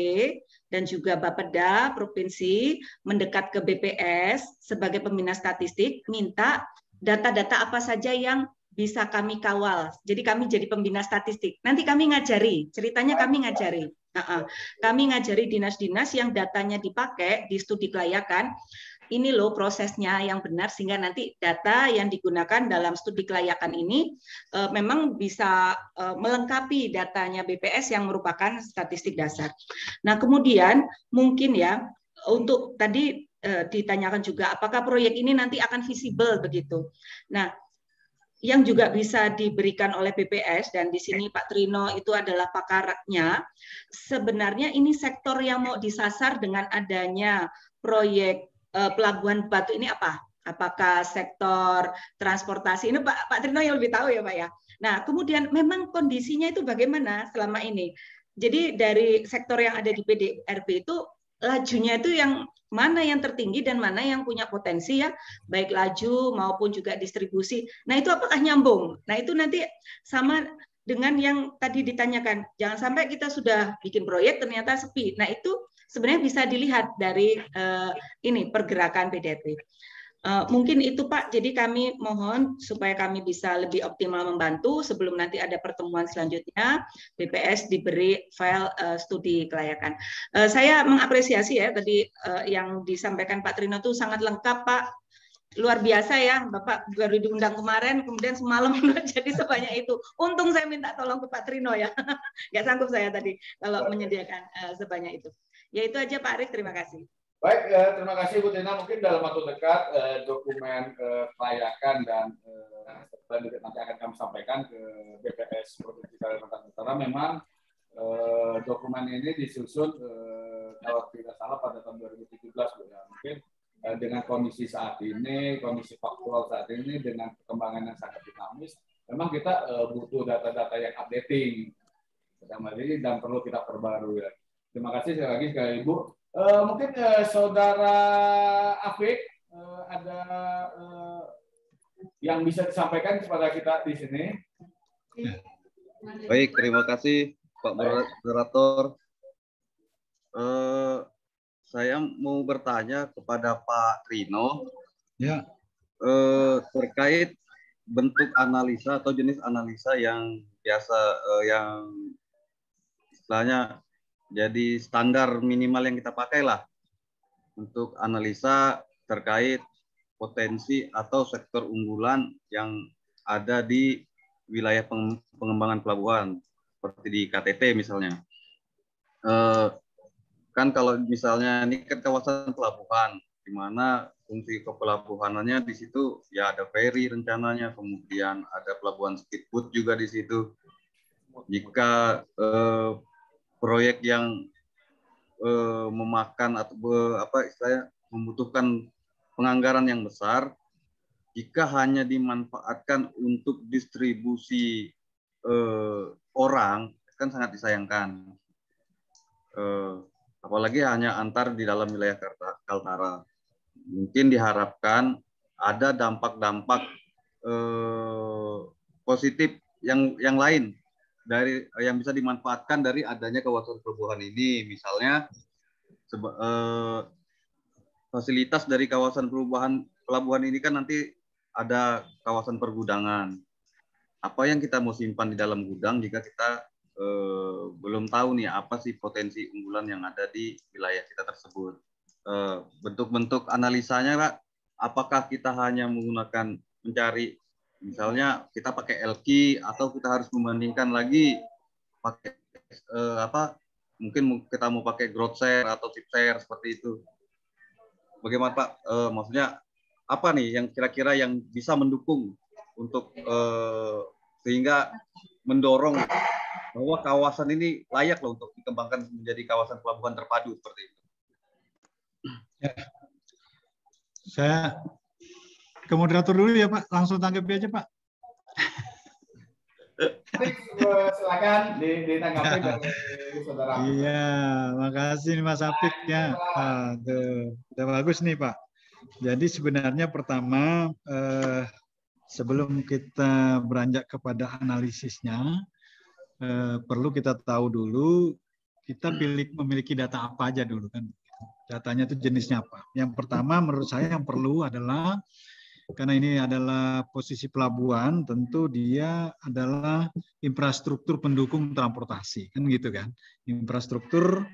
dan juga Bapeda, Provinsi, mendekat ke BPS sebagai pembina statistik, minta data-data apa saja yang bisa kami kawal. Jadi kami jadi pembina statistik. Nanti kami ngajari, ceritanya kami ngajari. Kami ngajari dinas-dinas yang datanya dipakai di studi kelayakan, ini loh prosesnya yang benar sehingga nanti data yang digunakan dalam studi kelayakan ini memang bisa melengkapi datanya BPS yang merupakan statistik dasar. Nah, kemudian mungkin ya untuk tadi ditanyakan juga apakah proyek ini nanti akan visible begitu. Nah, yang juga bisa diberikan oleh BPS dan di sini Pak Trino itu adalah pakarnya. Sebenarnya ini sektor yang mau disasar dengan adanya proyek Pelabuhan Batu ini apa? Apakah sektor transportasi? Ini Pak Trino yang lebih tahu ya Pak ya. Nah, kemudian memang kondisinya itu bagaimana selama ini? Jadi dari sektor yang ada di PDRB itu lajunya itu yang mana yang tertinggi dan mana yang punya potensi ya, baik laju maupun juga distribusi. Nah, itu apakah nyambung? Nah, itu nanti sama dengan yang tadi ditanyakan. Jangan sampai kita sudah bikin proyek ternyata sepi. Nah, itu sebenarnya bisa dilihat dari ini pergerakan PDRB. Mungkin itu Pak, jadi kami mohon supaya kami bisa lebih optimal membantu sebelum nanti ada pertemuan selanjutnya, BPS diberi file studi kelayakan. Saya mengapresiasi ya tadi yang disampaikan Pak Trino itu sangat lengkap Pak, luar biasa ya, Bapak baru diundang kemarin, kemudian semalam jadi sebanyak itu. Untung saya minta tolong ke Pak Trino ya, nggak sanggup saya tadi kalau menyediakan sebanyak itu. Ya itu aja Pak Aris, terima kasih. Baik, terima kasih Bu Tina. Mungkin dalam waktu dekat dokumen kelayakan dan nanti akan kami sampaikan ke BPS Provinsi Kalimantan Utara. Memang dokumen ini disusun kalau tidak salah pada tahun 2017 Bu ya. Mungkin dengan kondisi saat ini, kondisi faktual saat ini dengan perkembangan yang sangat dinamis, memang kita butuh data-data yang updating dan perlu kita perbarui. Terima kasih sekali lagi ke Ibu. Mungkin Saudara Afik ada yang bisa disampaikan kepada kita di sini. Baik, terima kasih Pak Moderator. Saya mau bertanya kepada Pak Trino Ya. Terkait bentuk analisa atau jenis analisa yang biasa yang istilahnya jadi standar minimal yang kita pakai lah untuk analisa terkait potensi atau sektor unggulan yang ada di wilayah pengembangan pelabuhan seperti di KTT misalnya. Kan kalau misalnya ini kan kawasan pelabuhan di mana fungsi kepelabuhanannya di situ ya ada ferry rencananya, kemudian ada pelabuhan speedboat juga di situ. Jika proyek yang memakan atau istilahnya membutuhkan penganggaran yang besar, jika hanya dimanfaatkan untuk distribusi orang kan sangat disayangkan. Apalagi hanya antar di dalam wilayah Kaltara. Mungkin diharapkan ada dampak-dampak positif yang lain dari yang bisa dimanfaatkan dari adanya kawasan pelabuhan ini, misalnya fasilitas dari kawasan pelabuhan ini kan nanti ada kawasan pergudangan. Apa yang kita mau simpan di dalam gudang jika kita belum tahu nih apa sih potensi unggulan yang ada di wilayah kita tersebut. Bentuk-bentuk analisanya Pak, apakah kita hanya menggunakan mencari misalnya kita pakai LQ atau kita harus membandingkan lagi pakai mungkin kita mau pakai growth share atau tip share seperti itu. Bagaimana Pak? Maksudnya apa nih yang kira-kira yang bisa mendukung untuk sehingga mendorong bahwa kawasan ini layak loh untuk dikembangkan menjadi kawasan pelabuhan terpadu seperti itu. Ya. Saya ke moderator dulu ya Pak, langsung tanggapi aja Pak. Silakan ditanggapi dari Saudara. Iya, makasih Mas Apik ya. Udah bagus nih Pak. Jadi sebenarnya pertama sebelum kita beranjak kepada analisisnya, perlu kita tahu dulu kita memiliki data apa aja dulu kan. Datanya itu jenisnya apa. Yang pertama menurut saya yang perlu adalah karena ini adalah posisi pelabuhan, tentu dia adalah infrastruktur pendukung transportasi, kan gitu kan? Infrastruktur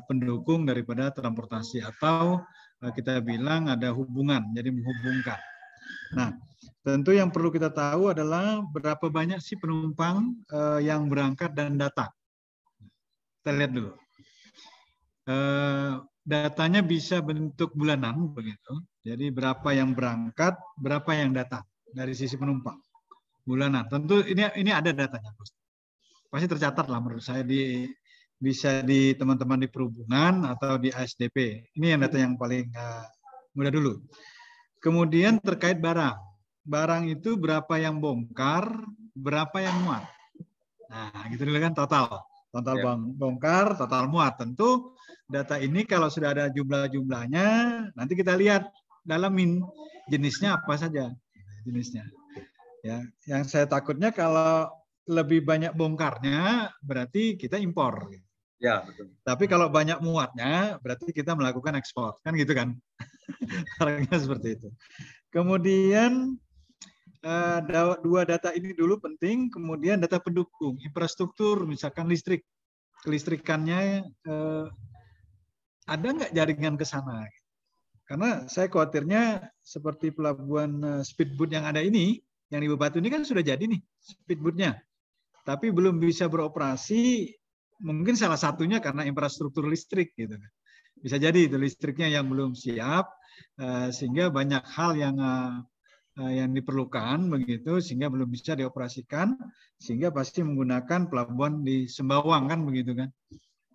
pendukung daripada transportasi atau kita bilang ada hubungan, jadi menghubungkan. Nah, tentu yang perlu kita tahu adalah berapa banyak sih penumpang yang berangkat dan datang. Kita lihat dulu. Datanya bisa bentuk bulanan begitu. Jadi berapa yang berangkat, berapa yang datang dari sisi penumpang bulanan. Tentu ini ada datanya, pasti tercatat lah menurut saya bisa di teman-teman di perhubungan atau di ASDP. Ini yang data yang paling mudah dulu. Kemudian terkait barang, barang itu berapa yang bongkar, berapa yang muat. Nah, gitu dulu kan total bongkar, total muat. Tentu data ini kalau sudah ada jumlah-jumlahnya, nanti kita lihat dalamin jenisnya apa saja jenisnya. Ya, yang saya takutnya kalau lebih banyak bongkarnya berarti kita impor. Ya, betul. Tapi kalau banyak muatnya berarti kita melakukan ekspor, kan gitu kan? Barangnya seperti itu. Kemudian dua data ini dulu penting, kemudian data pendukung, infrastruktur, misalkan listrik, kelistrikannya ada nggak jaringan ke sana? Karena saya khawatirnya seperti pelabuhan speedboat yang ada ini, yang di Bebatu ini kan sudah jadi nih speedboatnya, tapi belum bisa beroperasi, mungkin salah satunya karena infrastruktur listrik gitu. Bisa jadi itu listriknya yang belum siap, sehingga banyak hal yang diperlukan begitu sehingga belum bisa dioperasikan, sehingga pasti menggunakan pelabuhan di Sembawang kan begitu kan,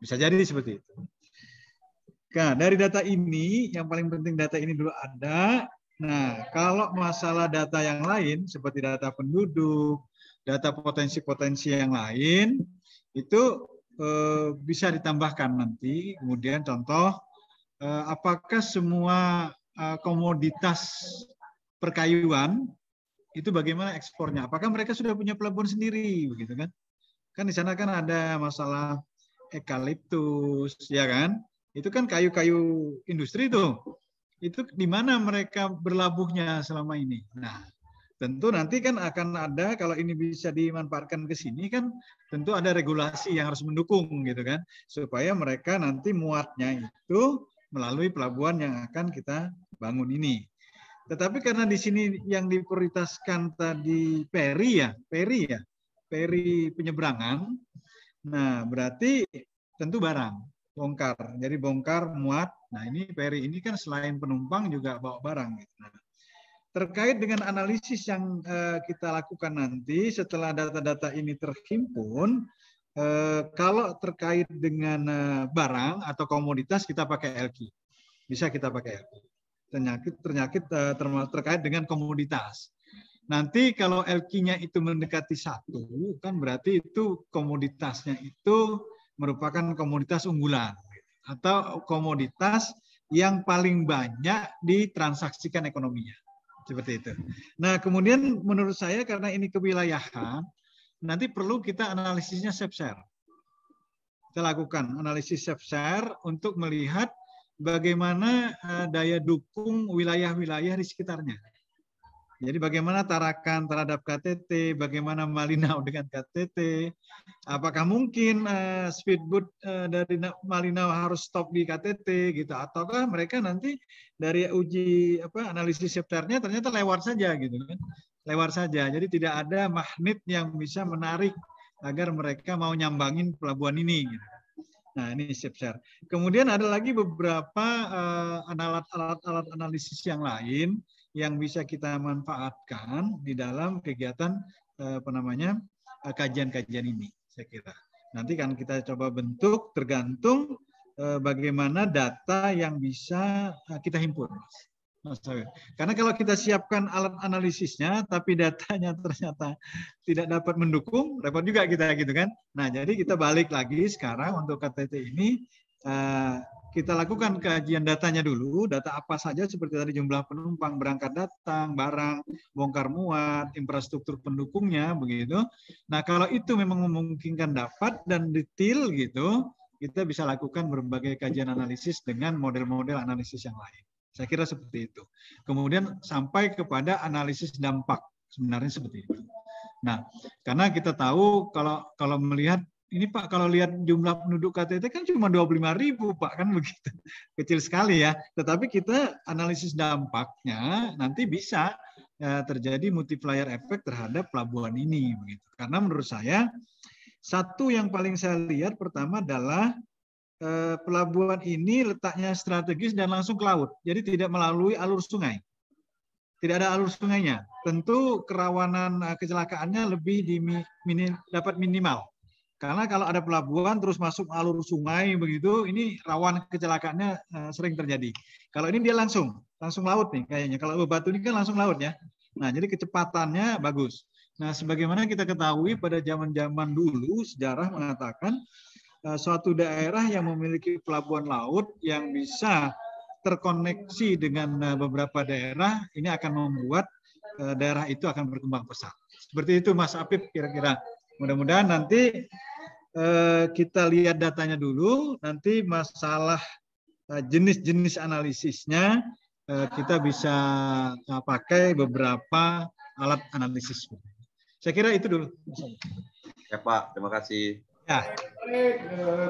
bisa jadi seperti itu. Nah, dari data ini yang paling penting data ini dulu ada. Nah, kalau masalah data yang lain seperti data penduduk, data potensi-potensi yang lain itu bisa ditambahkan nanti. Kemudian contoh apakah semua komoditas perkayuan itu bagaimana ekspornya? Apakah mereka sudah punya pelabuhan sendiri, begitu kan? Kan di sana kan ada masalah eukaliptus, ya kan? Itu kan kayu-kayu industri tuh. Itu di mana mereka berlabuhnya selama ini? Nah, tentu nanti kan akan ada kalau ini bisa dimanfaatkan ke sini kan, tentu ada regulasi yang harus mendukung, gitu kan? Supaya mereka nanti muatnya itu melalui pelabuhan yang akan kita bangun ini. Tetapi karena di sini yang diprioritaskan tadi peri penyeberangan, nah berarti tentu barang, bongkar. Jadi bongkar, muat, nah ini peri ini kan selain penumpang juga bawa barang. Nah, terkait dengan analisis yang kita lakukan nanti setelah data-data ini terhimpun, kalau terkait dengan barang atau komoditas kita pakai LQ. Bisa kita pakai LQ. Terkait dengan komoditas. Nanti kalau LQ-nya itu mendekati 1, kan berarti itu komoditasnya itu merupakan komoditas unggulan atau komoditas yang paling banyak ditransaksikan ekonominya. Seperti itu. Nah, kemudian menurut saya karena ini kewilayahan, nanti perlu kita analisisnya SEPSER. Kita lakukan analisis SEPSER untuk melihat bagaimana daya dukung wilayah-wilayah di sekitarnya. Jadi bagaimana Tarakan terhadap KTT, bagaimana Malinau dengan KTT, apakah mungkin speedboat dari Malinau harus stop di KTT gitu, ataukah mereka nanti dari uji analisis SEPSER-nya ternyata lewat saja gitu kan, lewat saja. Jadi tidak ada magnet yang bisa menarik agar mereka mau nyambangin pelabuhan ini. Gitu. Nah, ini SEPSER. Kemudian ada lagi beberapa alat analisis yang lain yang bisa kita manfaatkan di dalam kegiatan kajian-kajian ini, saya kira. Nanti kan kita coba bentuk tergantung bagaimana data yang bisa kita himpun. Karena kalau kita siapkan alat analisisnya, tapi datanya ternyata tidak dapat mendukung, repot juga kita gitu kan. Nah, jadi kita balik lagi sekarang untuk KTT ini, kita lakukan kajian datanya dulu, data apa saja seperti tadi jumlah penumpang, berangkat datang, barang, bongkar muat, infrastruktur pendukungnya, begitu. Nah, kalau itu memang memungkinkan dapat dan detail gitu, kita bisa lakukan berbagai kajian analisis dengan model-model analisis yang lain. Saya kira seperti itu. Kemudian sampai kepada analisis dampak, sebenarnya seperti itu. Nah, karena kita tahu kalau melihat ini Pak, kalau lihat jumlah penduduk KTT kan cuma 25.000 Pak, kan begitu. Kecil sekali ya. Tetapi kita analisis dampaknya nanti bisa terjadi multiplier effect terhadap pelabuhan ini begitu. Karena menurut saya satu yang paling saya lihat pertama adalah pelabuhan ini letaknya strategis dan langsung ke laut. Jadi tidak melalui alur sungai. Tidak ada alur sungainya. Tentu kerawanan kecelakaannya lebih dapat minimal. Karena kalau ada pelabuhan terus masuk alur sungai begitu, ini rawan kecelakaannya sering terjadi. Kalau ini dia langsung laut nih kayaknya. Kalau Bebatu ini kan langsung laut ya. Nah, jadi kecepatannya bagus. Nah, sebagaimana kita ketahui pada zaman-zaman dulu sejarah mengatakan suatu daerah yang memiliki pelabuhan laut yang bisa terkoneksi dengan beberapa daerah, ini akan membuat daerah itu akan berkembang pesat. Seperti itu Mas Apip kira-kira. Mudah-mudahan nanti kita lihat datanya dulu, nanti masalah jenis-jenis analisisnya kita bisa pakai beberapa alat analisis. Saya kira itu dulu. Ya Pak, terima kasih. Ya. Baik,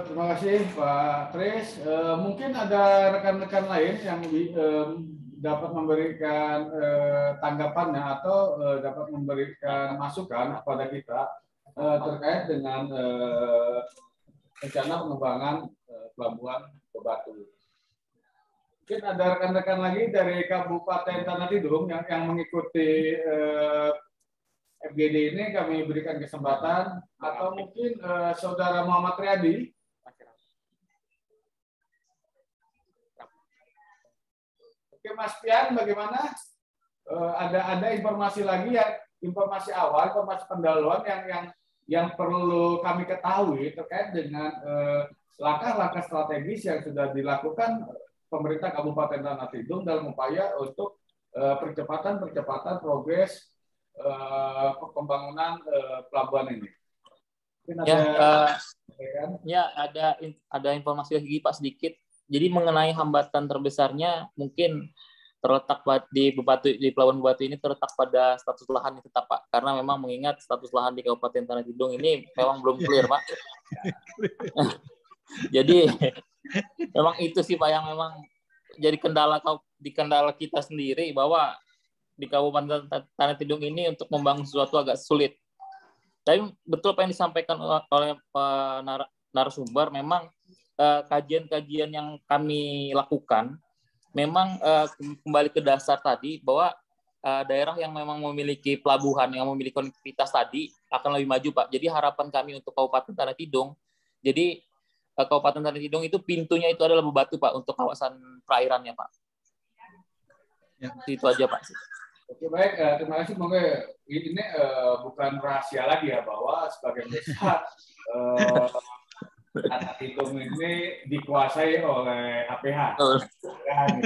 terima kasih Pak Tris. Mungkin ada rekan-rekan lain yang dapat memberikan tanggapannya atau dapat memberikan masukan kepada kita terkait dengan rencana pengembangan pelabuhan Bebatu. Mungkin ada rekan-rekan lagi dari Kabupaten Tanah Tidung yang mengikuti FGD ini, kami berikan kesempatan, atau mungkin Saudara Muhammad Riyadi. Oke, Mas Pian, bagaimana? Ada informasi lagi, informasi awal, informasi pendahuluan yang perlu kami ketahui terkait dengan langkah-langkah strategis yang sudah dilakukan pemerintah Kabupaten Tanah Tidung dalam upaya untuk percepatan progres pembangunan pelabuhan ini. Ada informasi lagi Pak sedikit. Jadi mengenai hambatan terbesarnya mungkin terletak di Pelabuhan Bebatu ini terletak pada status lahan yang tetap Pak. Karena memang mengingat status lahan di Kabupaten Tanah Tidung ini memang belum clear Pak. Jadi memang itu sih Pak yang memang jadi kendala kita sendiri, bahwa di Kabupaten Tanah Tidung ini untuk membangun sesuatu agak sulit. Tapi betul apa yang disampaikan oleh narasumber, memang kajian-kajian yang kami lakukan memang kembali ke dasar tadi, bahwa daerah yang memang memiliki pelabuhan, yang memiliki konektivitas tadi akan lebih maju Pak. Jadi harapan kami untuk Kabupaten Tanah Tidung, jadi Kabupaten Tanah Tidung itu pintunya itu adalah Bebatu Pak untuk kawasan perairannya Pak. Ya. Itu aja Pak. Oke, baik, terima kasih. Semoga ini bukan rahasia lagi ya, bahwa sebagian besar Tanah Tidung ini dikuasai oleh HPH. Nah, ini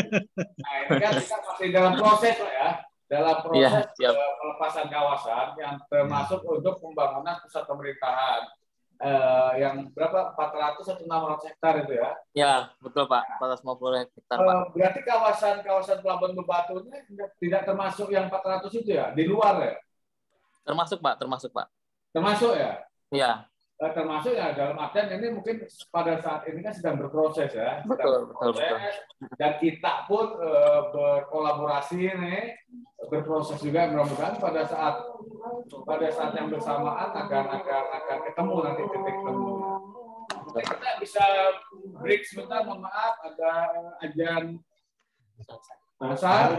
kan kita masih dalam proses Pak ya, dalam proses pelepasan kawasan yang termasuk untuk pembangunan pusat pemerintahan. Yang berapa? 400 atau 600 hektar itu ya? Ya, betul Pak. 450 hektar Pak. Berarti kawasan Pelabuhan Bebatu ini tidak termasuk yang 400 itu ya? Di luar ya? Termasuk Pak. Termasuk ya? Iya. Termasuk ya, dalam artian ini mungkin pada saat ini kan sedang berproses ya. Betul. Dan kita pun berkolaborasi nih, berproses juga, mudah-mudahan pada saat yang bersamaan akan ketemu nanti titik temu. Oke, kita bisa break sebentar, mohon maaf, ada ajan asar.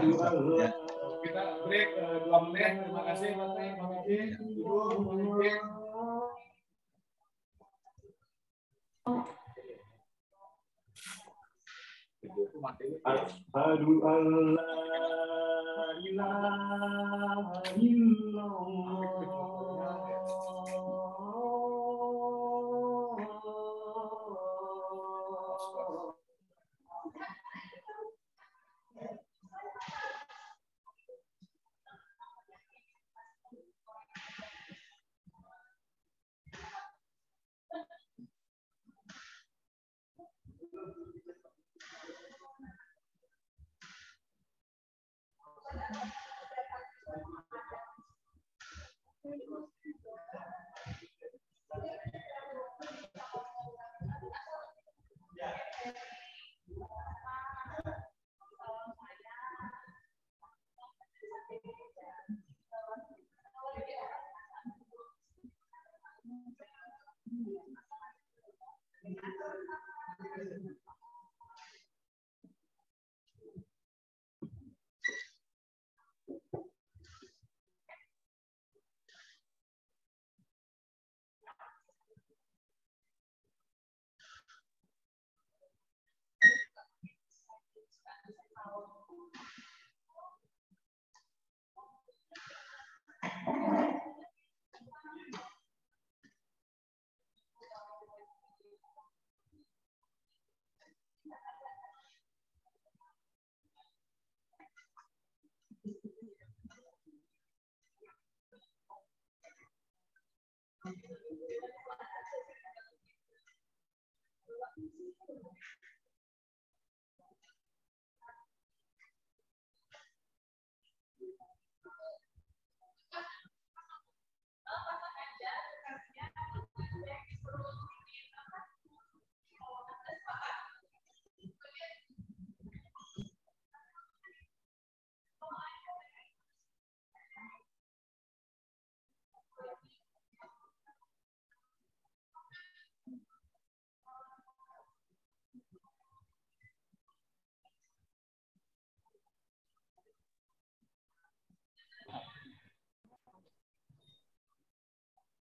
Kita break 2 menit. Terima kasih Mas Tri. Asyhadu an la ilaha illallah.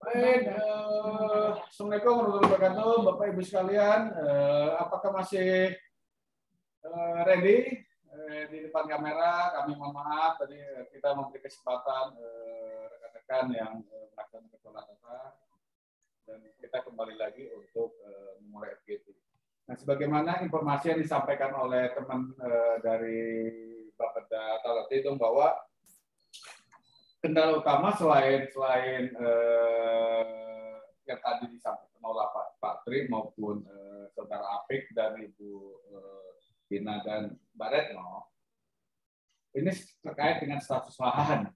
Baik, Assalamualaikum warahmatullahi wabarakatuh, Bapak Ibu sekalian. Apakah masih ready di depan kamera? Kami mohon maaf, tadi kita memberi kesempatan rekan-rekan yang melakukan kelola data, dan kita kembali lagi untuk memulai FGD. Nah, sebagaimana informasi yang disampaikan oleh teman dari Bapeda Talati itu bahwa kendala utama selain yang tadi disampaikan oleh Pak Tri maupun Saudara Apik dan Ibu Dina dan Mbak Retno, ini terkait dengan status lahan.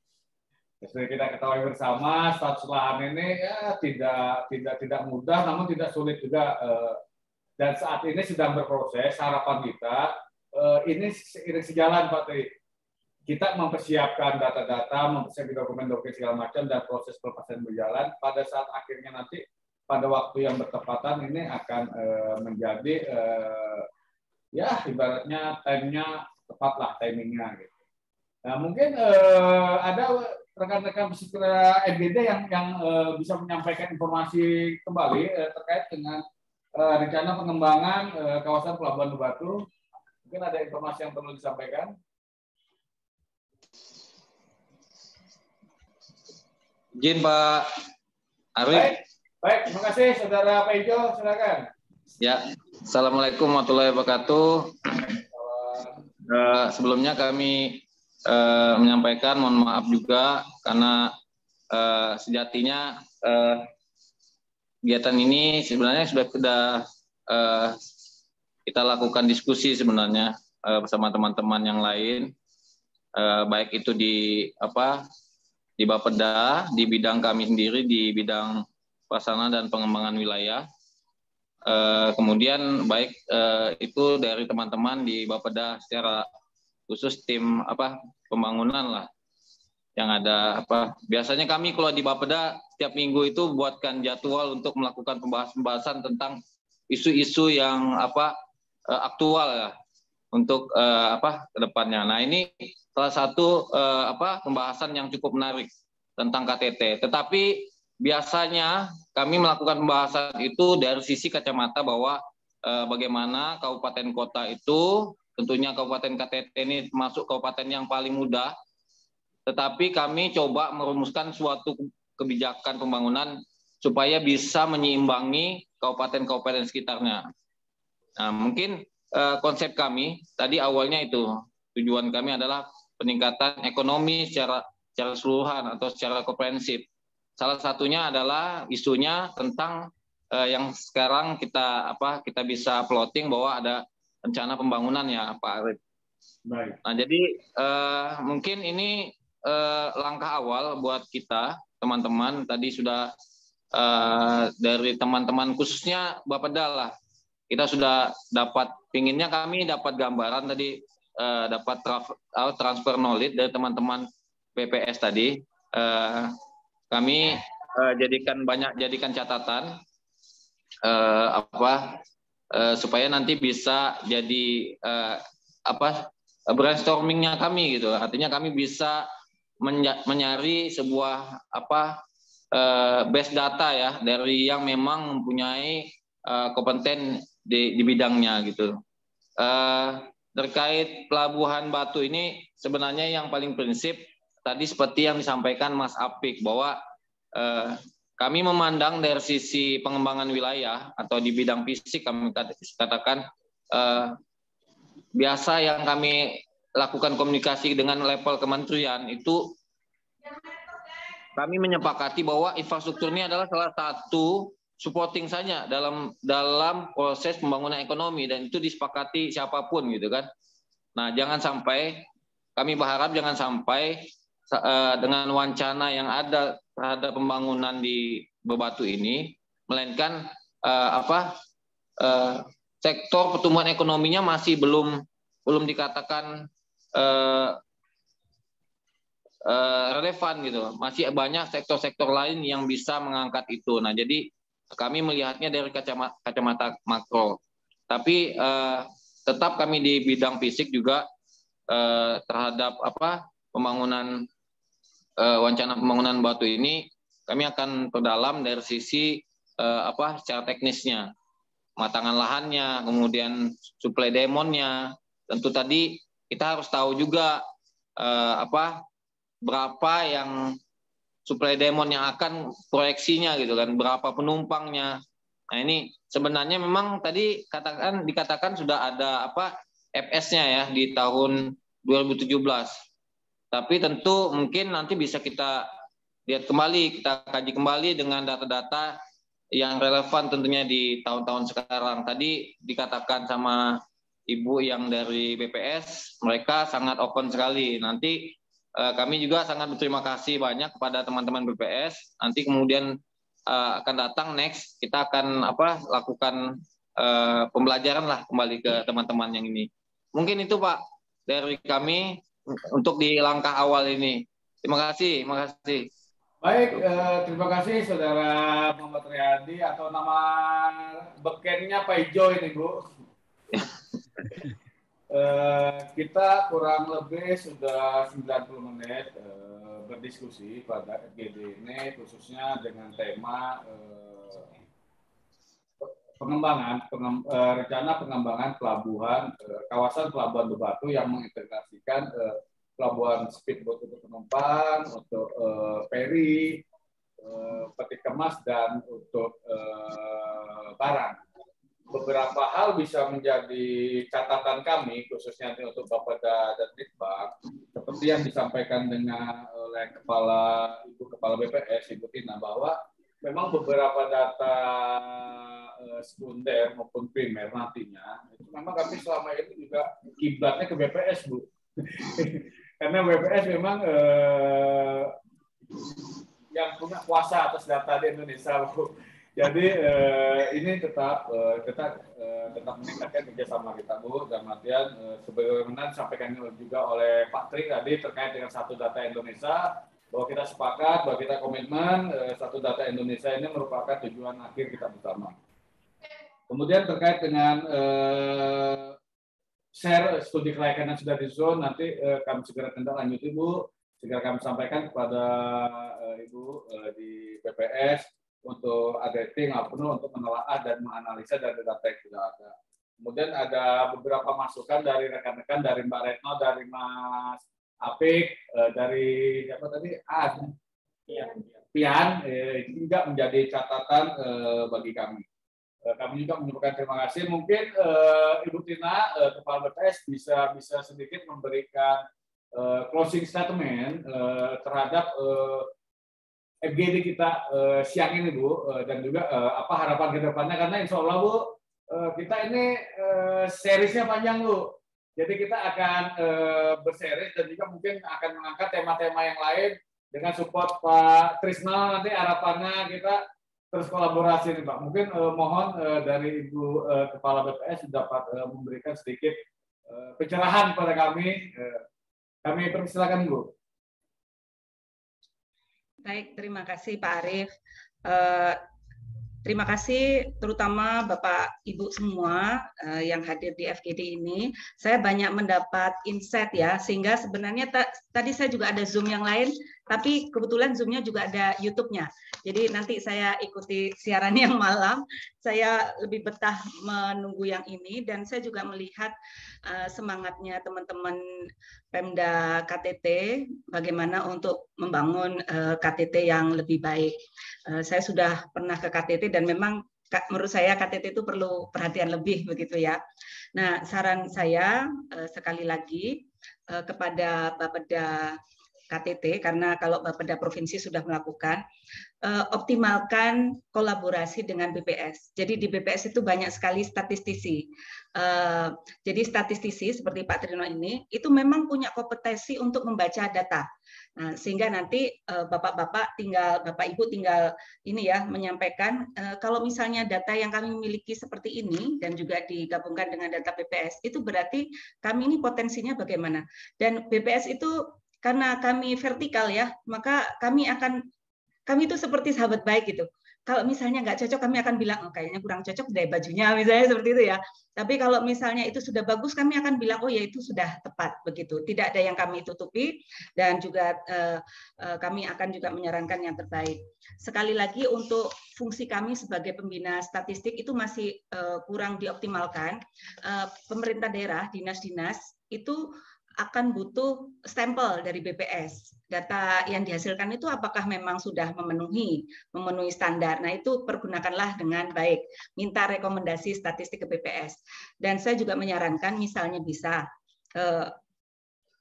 Seperti kita ketahui bersama, status lahan ini ya tidak mudah, namun tidak sulit juga. Dan saat ini sedang berproses. Harapan kita ini seiring sejalan, Pak Tri. Kita mempersiapkan data-data, mempersiapkan dokumen-dokumen segala macam, dan proses pelepasan berjalan. Pada saat akhirnya nanti, pada waktu yang bertepatan ini akan menjadi ya ibaratnya time-nya tepat lah, timingnya gitu. Nah, mungkin ada rekan-rekan peserta FGD yang bisa menyampaikan informasi kembali terkait dengan rencana pengembangan kawasan Pelabuhan Batu. Mungkin ada informasi yang perlu disampaikan. Izin Pak Arif. Baik, terima kasih Saudara Pak Ijo, silakan. Ya, Assalamualaikum warahmatullahi wabarakatuh. Sebelumnya kami menyampaikan mohon maaf juga karena sejatinya kegiatan ini sebenarnya sudah kita lakukan diskusi sebenarnya bersama teman-teman yang lain, baik itu di Bapeda, di bidang kami sendiri di bidang pelaksana dan pengembangan wilayah, kemudian baik itu dari teman-teman di Bapeda secara khusus tim pembangunan lah. Yang ada biasanya kami kalau di Bapeda setiap minggu itu buatkan jadwal untuk melakukan pembahasan tentang isu-isu yang aktual ya untuk ke depannya. Nah, ini salah satu pembahasan yang cukup menarik tentang KTT. Tetapi biasanya kami melakukan pembahasan itu dari sisi kacamata bahwa bagaimana kabupaten kota itu, tentunya kabupaten KTT ini masuk kabupaten yang paling muda. Tetapi kami coba merumuskan suatu kebijakan pembangunan supaya bisa menyeimbangi kabupaten-kabupaten sekitarnya. Nah, mungkin konsep kami tadi awalnya itu tujuan kami adalah peningkatan ekonomi secara keseluruhan atau secara komprehensif. Salah satunya adalah isunya tentang yang sekarang kita bisa plotting bahwa ada rencana pembangunan ya Pak Arif. Baik. Nah, jadi mungkin ini langkah awal buat kita teman-teman. Tadi sudah dari teman-teman khususnya Bapeda lah, kita sudah dapat, pinginnya kami dapat gambaran tadi, dapat transfer knowledge dari teman-teman BPS tadi. Kami jadikan catatan supaya nanti bisa jadi brainstormingnya kami gitu. Artinya kami bisa menyari sebuah base data ya dari yang memang mempunyai kompeten di bidangnya gitu. Terkait Pelabuhan Batu ini sebenarnya yang paling prinsip tadi seperti yang disampaikan Mas Apik bahwa kami memandang dari sisi pengembangan wilayah atau di bidang fisik kami katakan biasa yang kami lakukan komunikasi dengan level kementerian itu kami menyepakati bahwa infrastruktur ini adalah salah satu supporting saja dalam proses pembangunan ekonomi, dan itu disepakati siapapun gitu kan. Nah, jangan sampai, kami berharap jangan sampai dengan wacana yang ada terhadap pembangunan di Bebatu ini, melainkan sektor pertumbuhan ekonominya masih belum dikatakan relevan gitu. Masih banyak sektor-sektor lain yang bisa mengangkat itu. Nah, jadi kami melihatnya dari kacamata makro. Tapi tetap kami di bidang fisik juga terhadap pembangunan wacana pembangunan Batu ini kami akan perdalam dari sisi secara teknisnya, pematangan lahannya, kemudian suplai demonnya. Tentu tadi kita harus tahu juga berapa yang suplai demon yang akan proyeksinya gitu kan, berapa penumpangnya. Nah ini sebenarnya memang tadi dikatakan sudah ada FS-nya ya di tahun 2017. Tapi tentu mungkin nanti bisa kita lihat kembali, kita kaji kembali dengan data-data yang relevan tentunya di tahun-tahun sekarang. Tadi dikatakan sama Ibu yang dari BPS, mereka sangat open sekali. Nanti kami juga sangat berterima kasih banyak kepada teman-teman BPS. Nanti kemudian akan datang next, kita akan lakukan pembelajaran lah kembali ke teman-teman yang ini. Mungkin itu Pak dari kami untuk di langkah awal ini. Terima kasih, terima kasih. Baik, terima kasih Saudara Muhammad Riyadi, atau nama bekennya Pak Ijo ini Bu. Kita kurang lebih sudah 90 menit berdiskusi pada FGD ini, khususnya dengan tema rencana pengembangan pelabuhan, kawasan Pelabuhan Bebatu yang mengintegrasikan pelabuhan speedboat untuk penumpang, untuk feri, peti kemas, dan untuk barang. Beberapa hal bisa menjadi catatan kami, khususnya untuk Bapeda dan Litbang, seperti yang disampaikan oleh Ibu Kepala BPS, Ibu Tina, bahwa memang beberapa data sekunder maupun primer nantinya, itu memang kami selama ini juga kiblatnya ke BPS, Bu. Karena BPS memang yang punya kuasa atas data di Indonesia, Bu. Jadi ini tetap meningkatkan kerjasama kita, Bu, dan artian sebagaimana disampaikan juga oleh Pak Tri tadi terkait dengan Satu Data Indonesia, bahwa kita sepakat, bahwa kita komitmen Satu Data Indonesia ini merupakan tujuan akhir kita bersama. Kemudian terkait dengan share studi kelayakan yang sudah disusun, nanti kami segera tindak lanjuti, Bu, segera kami sampaikan kepada Ibu di BPS untuk adapting untuk menelaah dan menganalisa dari data yang sudah ada. Kemudian ada beberapa masukan dari rekan-rekan, dari Mbak Retno, dari Mas Apik, dari apa tadi? Pian, itu juga menjadi catatan bagi kami. Kami juga mengucapkan terima kasih. Mungkin Ibu Tina, Kepala BPS, bisa sedikit memberikan closing statement terhadap FGD kita siang ini, Bu, dan juga apa harapan ke depannya, karena insya Allah, Bu, kita ini seriesnya panjang, Bu. Jadi kita akan berseries dan juga mungkin akan mengangkat tema-tema yang lain dengan support Pak Trisno. Nanti harapannya kita terus kolaborasi nih, Pak. Mungkin mohon dari Ibu Kepala BPS dapat memberikan sedikit pencerahan pada kami. Kami persilakan, Bu. Baik, terima kasih Pak Arief. Terima kasih terutama Bapak Ibu semua yang hadir di FGD ini. Saya banyak mendapat insight ya, sehingga sebenarnya tadi saya juga ada Zoom yang lain, tapi kebetulan Zoom-nya juga ada YouTube-nya. Jadi nanti saya ikuti siaran yang malam, saya lebih betah menunggu yang ini, dan saya juga melihat semangatnya teman-teman Pemda KTT bagaimana untuk membangun KTT yang lebih baik. Saya sudah pernah ke KTT dan memang menurut saya KTT itu perlu perhatian lebih begitu ya. Nah, saran saya sekali lagi kepada Bapeda KTT, karena kalau Bapeda Provinsi sudah melakukan, optimalkan kolaborasi dengan BPS. Jadi di BPS itu banyak sekali statistisi. Jadi statistisi seperti Pak Trino ini, itu memang punya kompetensi untuk membaca data. Nah, sehingga nanti Bapak Ibu tinggal ini ya menyampaikan kalau misalnya data yang kami miliki seperti ini dan juga digabungkan dengan data BPS, itu berarti kami ini potensinya bagaimana. Dan BPS itu karena kami vertikal ya, maka kami itu seperti sahabat baik gitu. kalau misalnya nggak cocok, kami akan bilang, oh, kayaknya kurang cocok deh bajunya, misalnya seperti itu ya. Tapi kalau misalnya itu sudah bagus, kami akan bilang, oh ya itu sudah tepat begitu. Tidak ada yang kami tutupi, dan juga kami akan juga menyarankan yang terbaik. Sekali lagi, untuk fungsi kami sebagai pembina statistik itu masih kurang dioptimalkan. Pemerintah daerah, dinas-dinas itu akan butuh stempel dari BPS. Data yang dihasilkan itu apakah memang sudah memenuhi standar. Nah, itu pergunakanlah dengan baik. Minta rekomendasi statistik ke BPS. Dan saya juga menyarankan misalnya bisa,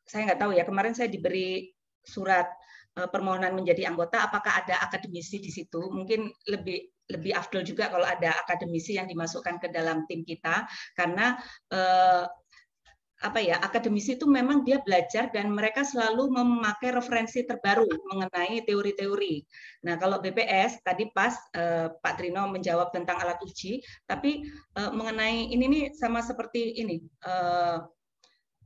saya nggak tahu ya, kemarin saya diberi surat permohonan menjadi anggota, apakah ada akademisi di situ? Mungkin lebih afdol juga kalau ada akademisi yang dimasukkan ke dalam tim kita, karena akademisi itu memang dia belajar dan mereka selalu memakai referensi terbaru mengenai teori-teori. Nah, kalau BPS tadi pas Pak Trino menjawab tentang alat uji, tapi mengenai ini nih sama seperti ini,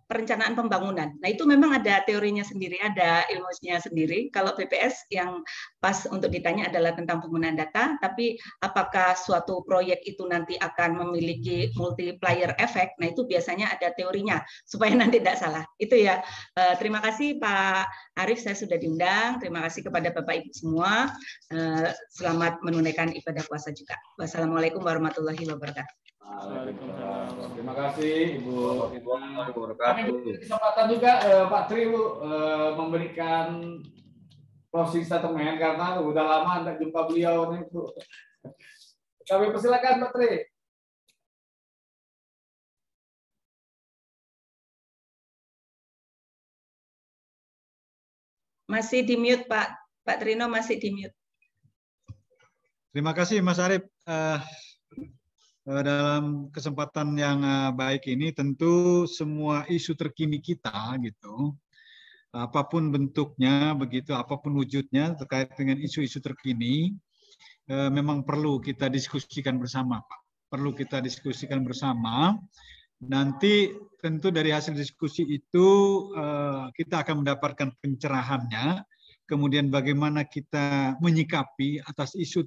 perencanaan pembangunan. Nah, itu memang ada teorinya sendiri, ada ilmunya sendiri. Kalau BPS yang pas untuk ditanya adalah tentang penggunaan data, tapi apakah suatu proyek itu nanti akan memiliki multiplier effect, nah itu biasanya ada teorinya, supaya nanti tidak salah. Itu ya. Terima kasih Pak Arief, saya sudah diundang. Terima kasih kepada Bapak Ibu semua. Selamat menunaikan ibadah puasa juga. Wassalamualaikum warahmatullahi wabarakatuh. Terima kasih Ibu. Kami beri kesempatan juga Pak Tri memberikan closing statement karena udah lama tidak jumpa beliau nih Bu. Kami persilakan Pak Tri. Masih di mute Pak Trino, masih di mute. Terima kasih Mas Arief. Dalam kesempatan yang baik ini, tentu semua isu terkini kita gitu, apapun bentuknya begitu, apapun wujudnya terkait dengan isu-isu terkini, memang perlu kita diskusikan bersama, Pak. Perlu kita diskusikan bersama. Nanti tentu dari hasil diskusi itu kita akan mendapatkan pencerahannya. Kemudian bagaimana kita menyikapi atas isu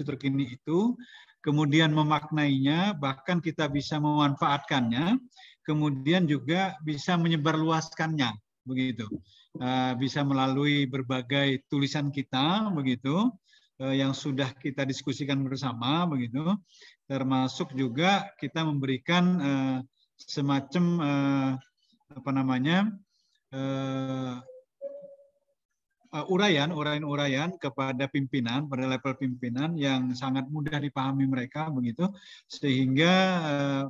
terkini itu, kemudian memaknainya, bahkan kita bisa memanfaatkannya, kemudian juga bisa menyebarluaskannya, begitu. Bisa melalui berbagai tulisan kita, begitu, yang sudah kita diskusikan bersama, begitu. Termasuk juga kita memberikan semacam uraian kepada pimpinan, pada level pimpinan yang sangat mudah dipahami mereka, begitu, sehingga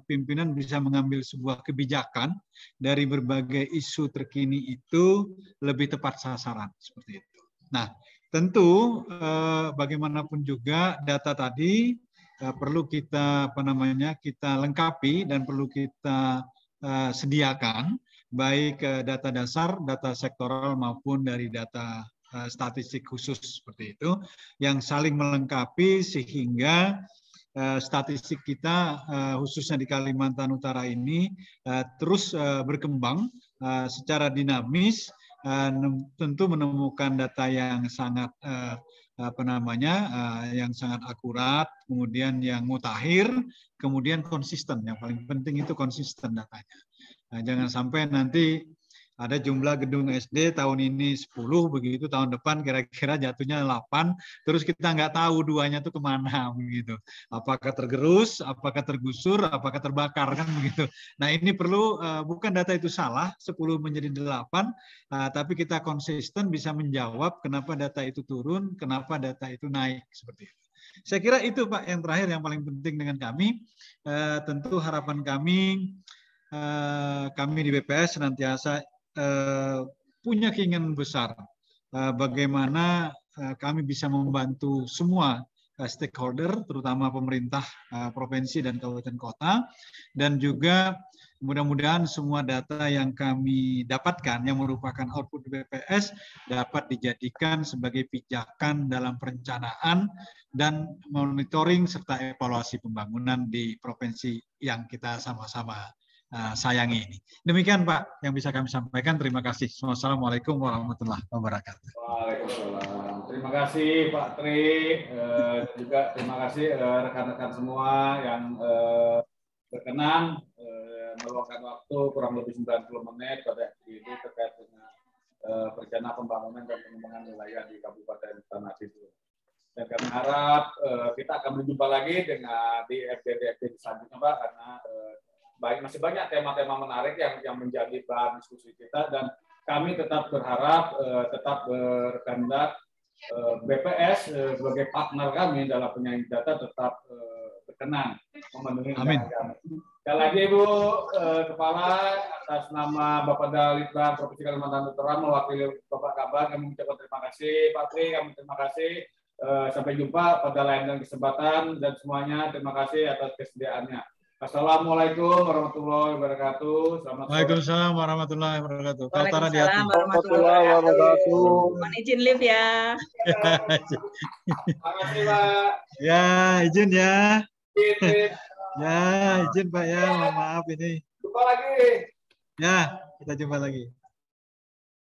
pimpinan bisa mengambil sebuah kebijakan dari berbagai isu terkini itu lebih tepat sasaran, seperti itu. Nah, tentu bagaimanapun juga data tadi perlu kita kita lengkapi dan perlu kita sediakan, baik data dasar, data sektoral maupun dari data statistik khusus seperti itu, yang saling melengkapi sehingga statistik kita khususnya di Kalimantan Utara ini terus berkembang secara dinamis, tentu menemukan data yang sangat yang sangat akurat, kemudian yang mutakhir, kemudian konsisten. Yang paling penting itu konsisten datanya. Nah, jangan sampai nanti ada jumlah gedung SD tahun ini 10, begitu tahun depan kira-kira jatuhnya 8, terus kita nggak tahu duanya itu kemana, begitu. Apakah tergerus, apakah tergusur, apakah terbakar, kan begitu. Nah, ini perlu, bukan data itu salah, 10 menjadi 8, tapi kita konsisten bisa menjawab kenapa data itu turun, kenapa data itu naik, seperti itu. Saya kira itu Pak yang terakhir yang paling penting dengan kami. Tentu harapan kami di BPS senantiasa punya keinginan besar bagaimana kami bisa membantu semua stakeholder, terutama pemerintah provinsi dan kabupaten kota, dan juga mudah-mudahan semua data yang kami dapatkan yang merupakan output BPS dapat dijadikan sebagai pijakan dalam perencanaan dan monitoring serta evaluasi pembangunan di provinsi yang kita sama-sama sayangi ini. Demikian Pak yang bisa kami sampaikan. Terima kasih. Wassalamualaikum warahmatullahi wabarakatuh. Waalaikumsalam. Terima kasih Pak Tri, juga terima kasih rekan-rekan semua yang berkenan meluangkan waktu kurang lebih 90 menit pada hari ini terkait dengan rencana pembangunan dan pengembangan wilayah di Kabupaten Tanah Tidung. Dan kami harap kita akan berjumpa lagi dengan di FGD selanjutnya, Pak, karena masih banyak tema-tema menarik yang menjadi bahan diskusi kita, dan kami tetap berharap, tetap berkehendak BPS sebagai partner kami dalam penyaring data tetap berkenan memenuhi undangan kami. Sekali lagi Ibu Kepala, atas nama Bapak Litbang Provinsi Kalimantan Utara mewakili Bapak Kabar, kami mengucapkan terima kasih. Pak Tri, kami terima kasih. Sampai jumpa pada lain kesempatan, dan semuanya terima kasih atas kesediaannya. Assalamualaikum warahmatullahi wabarakatuh. Waalaikumsalam warahmatullahi wabarakatuh. Waalaikumsalam warahmatullahi wabarakatuh. Mohon izin live ya. Terima kasih Pak. Ya, izin ya. Ya, izin Pak ya. Mohon maaf ini. Jumpa lagi. Ya, kita jumpa lagi.